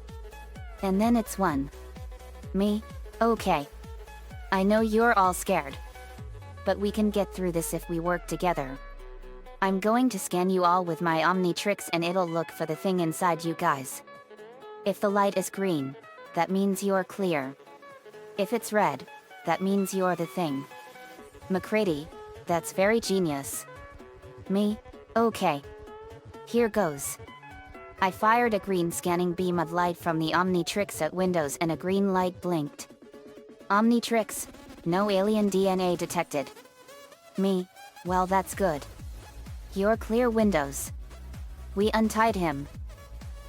And then it's won. Me, okay. I know you're all scared. But we can get through this if we work together. I'm going to scan you all with my Omnitrix and it'll look for the thing inside you guys. If the light is green, that means you're clear. If it's red, that means you're the thing. McCready, that's very genius. Me? Okay. Here goes. I fired a green scanning beam of light from the Omnitrix at Windows and a green light blinked. Omnitrix, no alien DNA detected. Me, well that's good. You're clear Windows. We untied him.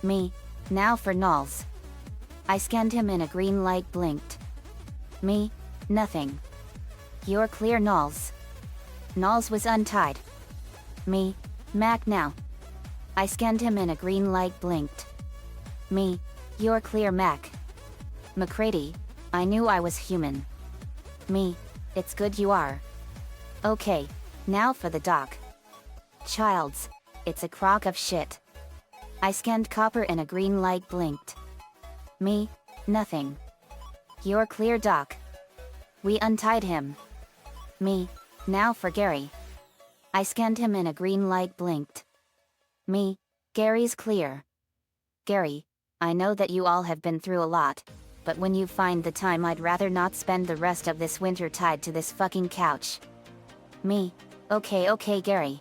Me, now for nulls. I scanned him and a green light blinked. Me, nothing. You're clear nulls. Nulls was untied. Me, Mac now. I scanned him and a green light blinked. Me, you're clear Mac. McCready, I knew I was human. Me, it's good you are. Okay, now for the doc. Childs, it's a crock of shit. I scanned copper and a green light blinked. Me, nothing. You're clear doc. We untied him. Me, now for Gary. I scanned him and a green light blinked. Me, Gary's clear. Gary, I know that you all have been through a lot, but when you find the time I'd rather not spend the rest of this winter tied to this fucking couch. Me, okay Gary.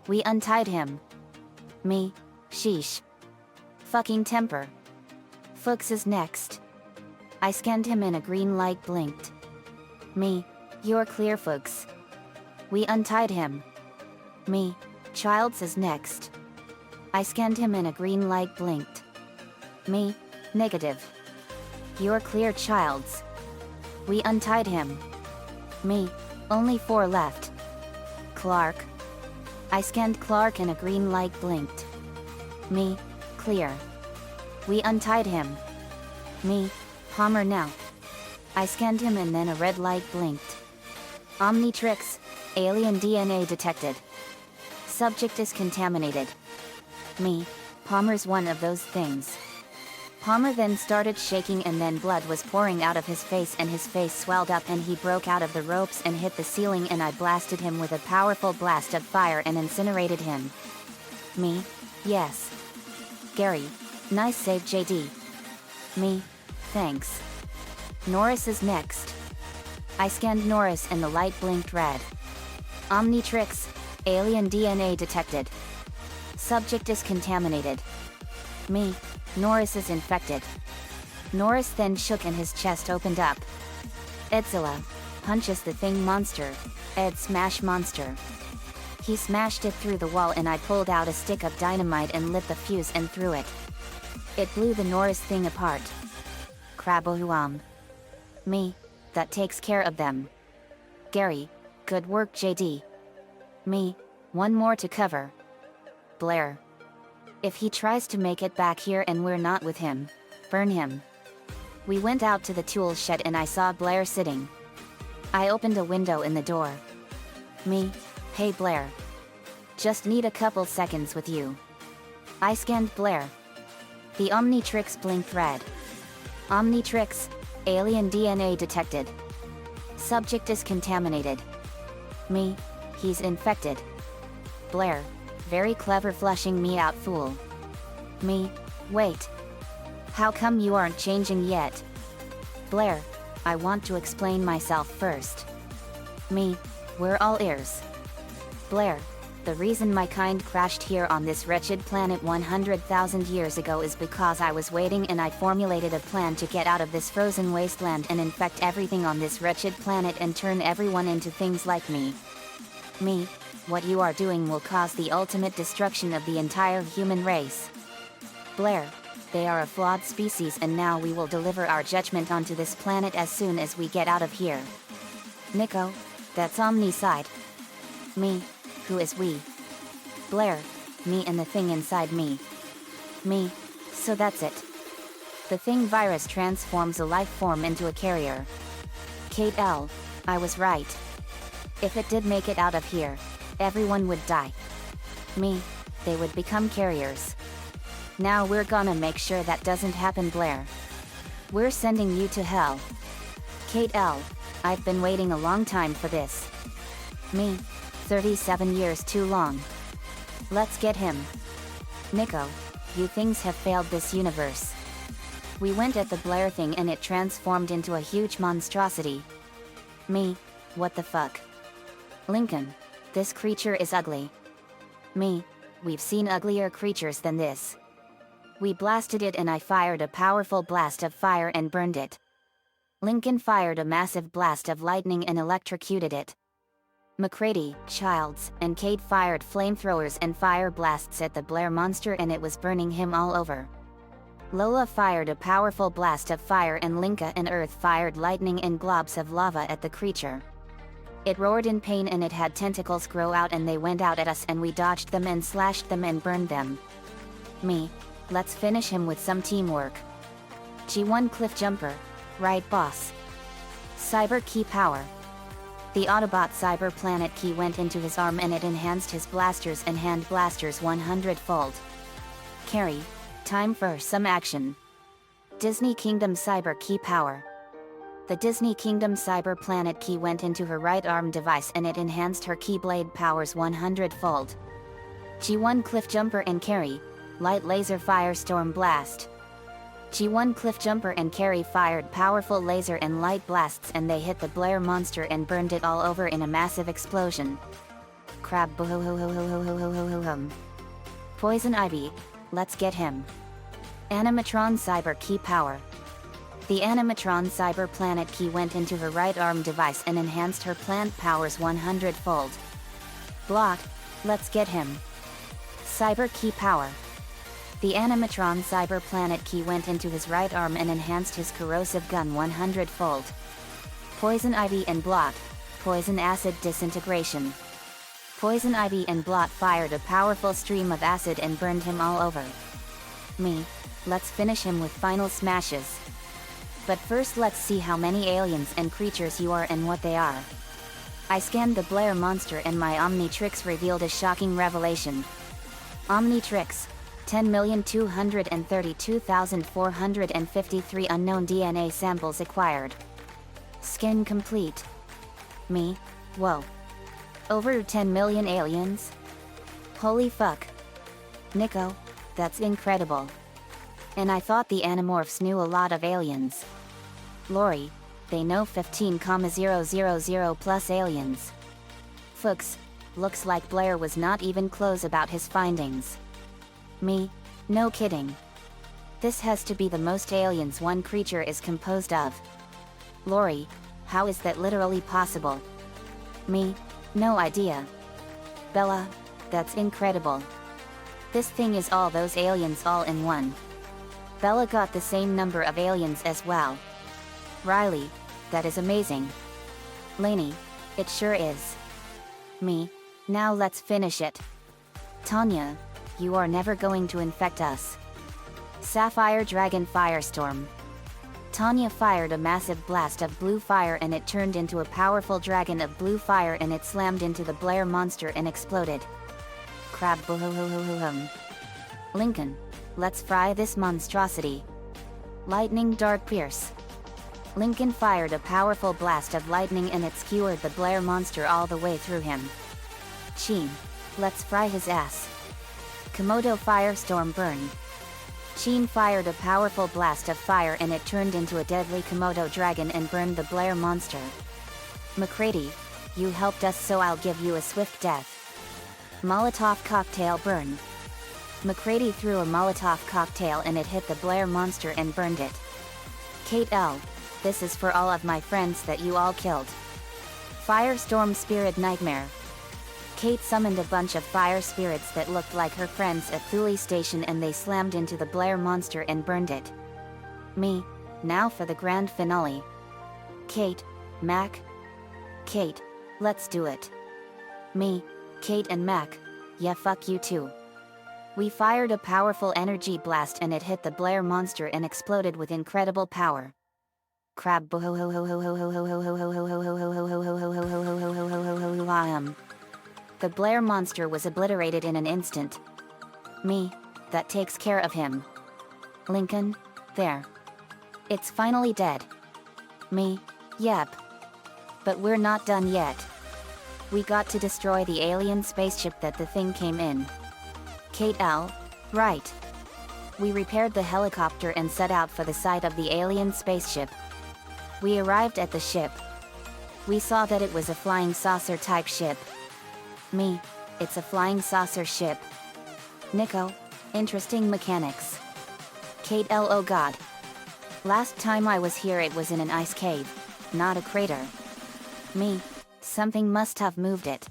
We untied him. Me, sheesh. Fucking temper. Fuchs is next. I scanned him and a green light blinked. Me, you're clear Fuchs. We untied him. Me, Childs is next. I scanned him and a green light blinked. Me, negative. You're clear Childs. We untied him. Me, only 4 left. Clark. I scanned Clark and a green light blinked. Me, clear. We untied him. Me, Palmer now. I scanned him and then a red light blinked. Omnitrix, alien DNA detected. Subject is contaminated. Me, Palmer's one of those things. Palmer then started shaking and then blood was pouring out of his face and his face swelled up and he broke out of the ropes and hit the ceiling and I blasted him with a powerful blast of fire and incinerated him. Me, yes. Gary, nice save JD. Me, thanks. Norris is next. I scanned Norris and the light blinked red. Omnitrix, alien DNA detected. Subject is contaminated. Me, Norris is infected. Norris then shook and his chest opened up. Edzilla punches the thing monster. Ed smash monster. He smashed it through the wall and I pulled out a stick of dynamite and lit the fuse and threw it. It blew the Norris thing apart. Crabohuam. Me, that takes care of them. Gary, good work JD. Me, one more to cover. Blair. If he tries to make it back here and we're not with him, burn him. We went out to the tool shed and I saw Blair sitting. I opened a window in the door. Me, hey Blair. Just need a couple seconds with you. I scanned Blair. The Omnitrix blinked red. Omnitrix, alien DNA detected. Subject is contaminated. Me, he's infected. Blair, very clever flushing me out fool. Me, wait. How come you aren't changing yet? Blair, I want to explain myself first. Me, we're all ears. Blair, the reason my kind crashed here on this wretched planet 100,000 years ago is because I was waiting and I formulated a plan to get out of this frozen wasteland and infect everything on this wretched planet and turn everyone into things like me. Me, what you are doing will cause the ultimate destruction of the entire human race. Blair, they are a flawed species and now we will deliver our judgment onto this planet as soon as we get out of here. Nico, that's Omnicide. Me, who is we? Blair, me and the thing inside me. Me, so that's it. The thing virus transforms a life form into a carrier. Kate L, I was right. If it did make it out of here, everyone would die. Me, they would become carriers. Now we're gonna make sure that doesn't happen Blair. We're sending you to hell. Kate L, I've been waiting a long time for this. Me, 37 years too long. Let's get him. Nico, you things have failed this universe. We went at the Blair thing and it transformed into a huge monstrosity. Me, what the fuck? Lincoln, this creature is ugly. Me, we've seen uglier creatures than this. We blasted it and I fired a powerful blast of fire and burned it. Lincoln fired a massive blast of lightning and electrocuted it. McCready, Childs, and Kate fired flamethrowers and fire blasts at the Blair monster and it was burning him all over. Lola fired a powerful blast of fire and Linka and Earth fired lightning and globs of lava at the creature. It roared in pain and it had tentacles grow out and they went out at us and we dodged them and slashed them and burned them. Me, let's finish him with some teamwork. G1 cliff jumper, right boss. Cyber key power. The Autobot cyber planet key went into his arm and it enhanced his blasters and hand blasters 100-fold. Carry, time for some action. Disney Kingdom cyber key power. The Disney Kingdom cyber planet key went into her right arm device and it enhanced her keyblade powers 100-fold. G1 cliff jumper and carry, light laser firestorm blast. G1 cliff jumper and carry fired powerful laser and light blasts and they hit the Blair monster and burned it all over in a massive explosion. Crab bohohohohohohohohohom. Poison Ivy, let's get him. Animatron cyber key power. The Animatron cyber planet key went into her right arm device and enhanced her plant powers 100-fold. Blot, let's get him. Cyber key power. The Animatron cyber planet key went into his right arm and enhanced his corrosive gun 100-fold. Poison Ivy and Blot, poison acid disintegration. Poison Ivy and Blot fired a powerful stream of acid and burned him all over. Me, let's finish him with final smashes. But first let's see how many aliens and creatures you are and what they are. I scanned the Blair monster and my Omnitrix revealed a shocking revelation. Omnitrix, 10,232,453 unknown DNA samples acquired. Skin complete. Me, whoa. Over 10 million aliens? Holy fuck. Nico, that's incredible. And I thought the Animorphs knew a lot of aliens. Lori, they know 15,000 plus aliens. Fuchs, looks like Blair was not even close about his findings. Me, no kidding. This has to be the most aliens one creature is composed of. Lori, how is that literally possible? Me, no idea. Bella, that's incredible. This thing is all those aliens all in one. Bella got the same number of aliens as well. Riley, that is amazing. Lainey, it sure is. Me, now let's finish it. Tanya, you are never going to infect us. Sapphire Dragon Firestorm. Tanya fired a massive blast of blue fire and it turned into a powerful dragon of blue fire and it slammed into the Blair monster and exploded. Crab bohohohohohum. Lincoln, let's fry this monstrosity. Lightning Dart Pierce. Lincoln fired a powerful blast of lightning and it skewered the Blair monster all the way through him. Sheen, let's fry his ass. Komodo Firestorm Burn. Sheen fired a powerful blast of fire and it turned into a deadly Komodo dragon and burned the Blair monster. McCready, you helped us so I'll give you a swift death. Molotov Cocktail Burn. McCready threw a Molotov cocktail and it hit the Blair monster and burned it. Kate L., this is for all of my friends that you all killed. Firestorm Spirit Nightmare. Kate summoned a bunch of fire spirits that looked like her friends at Thule Station and they slammed into the Blair monster and burned it. Me, now for the grand finale. Kate, Mac. Kate, let's do it. Me, Kate and Mac, yeah fuck you too. We fired a powerful energy blast and it hit the Blair monster and exploded with incredible power. Crab The Blair monster was obliterated in an instant. Me, that takes care of him. Lincoln, there. It's finally dead. Me, yep. But we're not done yet. We got to destroy the alien spaceship that the thing came in. Kate L. Right. We repaired the helicopter and set out for the site of the alien spaceship. We arrived at the ship. We saw that it was a flying saucer type ship. Me, it's a flying saucer ship. Nico, interesting mechanics. Kate L. Oh god. Last time I was here it was in an ice cave, not a crater. Me, something must have moved it.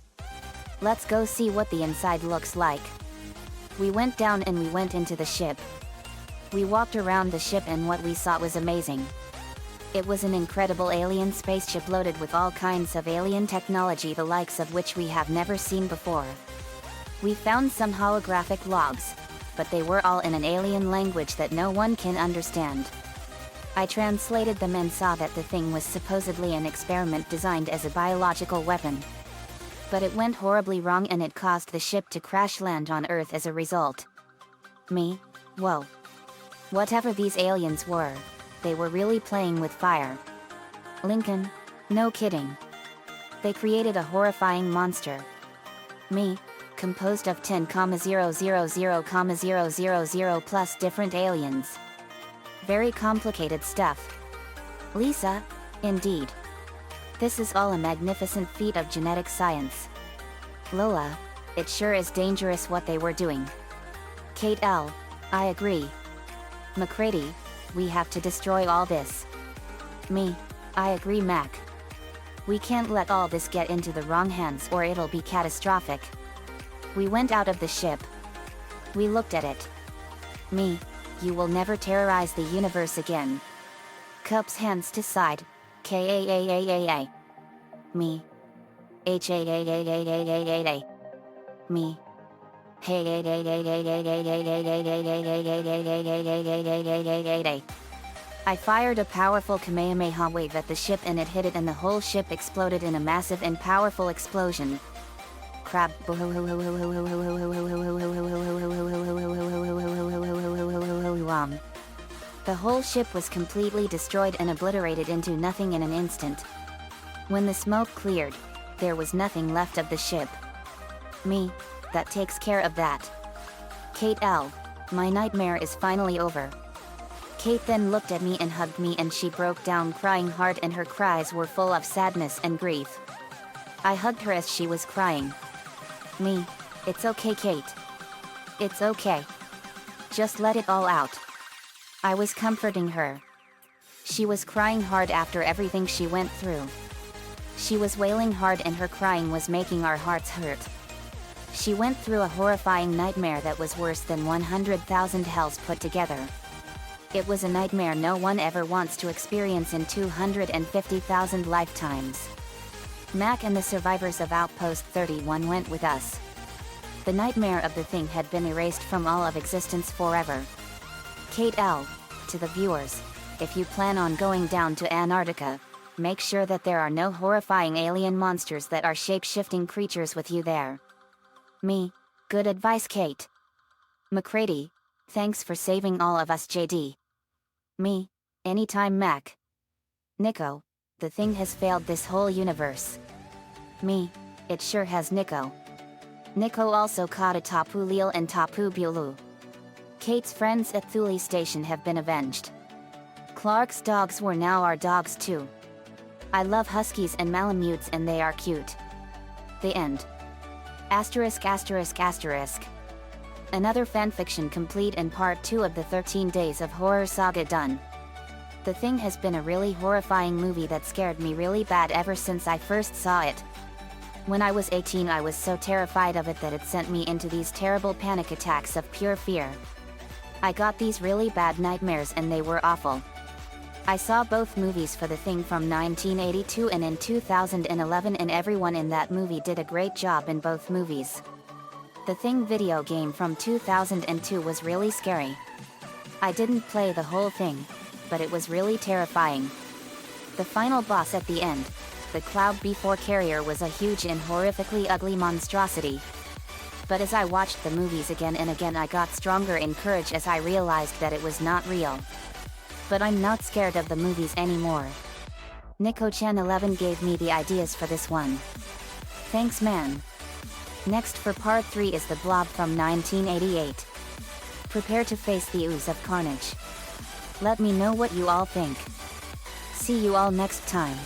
Let's go see what the inside looks like. We went down and we went into the ship. We walked around the ship and what we saw was amazing. It was an incredible alien spaceship loaded with all kinds of alien technology, the likes of which we have never seen before. We found some holographic logs, but they were all in an alien language that no one can understand. I translated them and saw that the thing was supposedly an experiment designed as a biological weapon. But it went horribly wrong and it caused the ship to crash land on Earth as a result. Me, whoa. Whatever these aliens were, they were really playing with fire. Lincoln, no kidding. They created a horrifying monster. Me, composed of 10,000,000 plus different aliens. Very complicated stuff. Lisa, indeed. This is all a magnificent feat of genetic science. Lola, it sure is dangerous what they were doing. Kate L, I agree. McCready, we have to destroy all this. Me, I agree Mac. We can't let all this get into the wrong hands or it'll be catastrophic. We went out of the ship. We looked at it. Me, you will never terrorize the universe again. Cups hands to side, K-A-A-A-A-A. Me. H-A-A-A-A-A-A-A-A. Me. I fired a powerful Kamehameha wave at the ship and it hit it and the whole ship exploded in a massive and powerful explosion. Crab. The whole ship was completely destroyed and obliterated into nothing in an instant. When the smoke cleared, there was nothing left of the ship. Me, that takes care of that. Kate L, my nightmare is finally over. Kate then looked at me and hugged me and she broke down crying hard and her cries were full of sadness and grief. I hugged her as she was crying. Me, it's okay Kate. It's okay. Just let it all out. I was comforting her. She was crying hard after everything she went through. She was wailing hard and her crying was making our hearts hurt. She went through a horrifying nightmare that was worse than 100,000 hells put together. It was a nightmare no one ever wants to experience in 250,000 lifetimes. Mac and the survivors of Outpost 31 went with us. The nightmare of the thing had been erased from all of existence forever. Kate L, to the viewers, if you plan on going down to Antarctica, make sure that there are no horrifying alien monsters that are shape-shifting creatures with you there. Me, good advice Kate. McCready, thanks for saving all of us JD. Me, anytime Mac. Nico, the thing has failed this whole universe. Me, it sure has Nico. Nico also caught a Tapu Leel and Tapu Bulu. Kate's friends at Thule Station have been avenged. Clark's dogs were now our dogs too. I love Huskies and Malamutes and they are cute. The end. Asterisk asterisk asterisk. Another fanfiction complete and part 2 of the 13 Days of Horror saga done. The thing has been a really horrifying movie that scared me really bad ever since I first saw it. When I was 18 I was so terrified of it that it sent me into these terrible panic attacks of pure fear. I got these really bad nightmares and they were awful. I saw both movies for The Thing from 1982 and in 2011 and everyone in that movie did a great job in both movies. The Thing video game from 2002 was really scary. I didn't play the whole thing, but it was really terrifying. The final boss at the end, the Cloud B4 carrier, was a huge and horrifically ugly monstrosity. But as I watched the movies again and again I got stronger in courage as I realized that it was not real. But I'm not scared of the movies anymore. Nico-chan 11 gave me the ideas for this one. Thanks man. Next for part 3 is the Blob from 1988. Prepare to face the ooze of carnage. Let me know what you all think. See you all next time.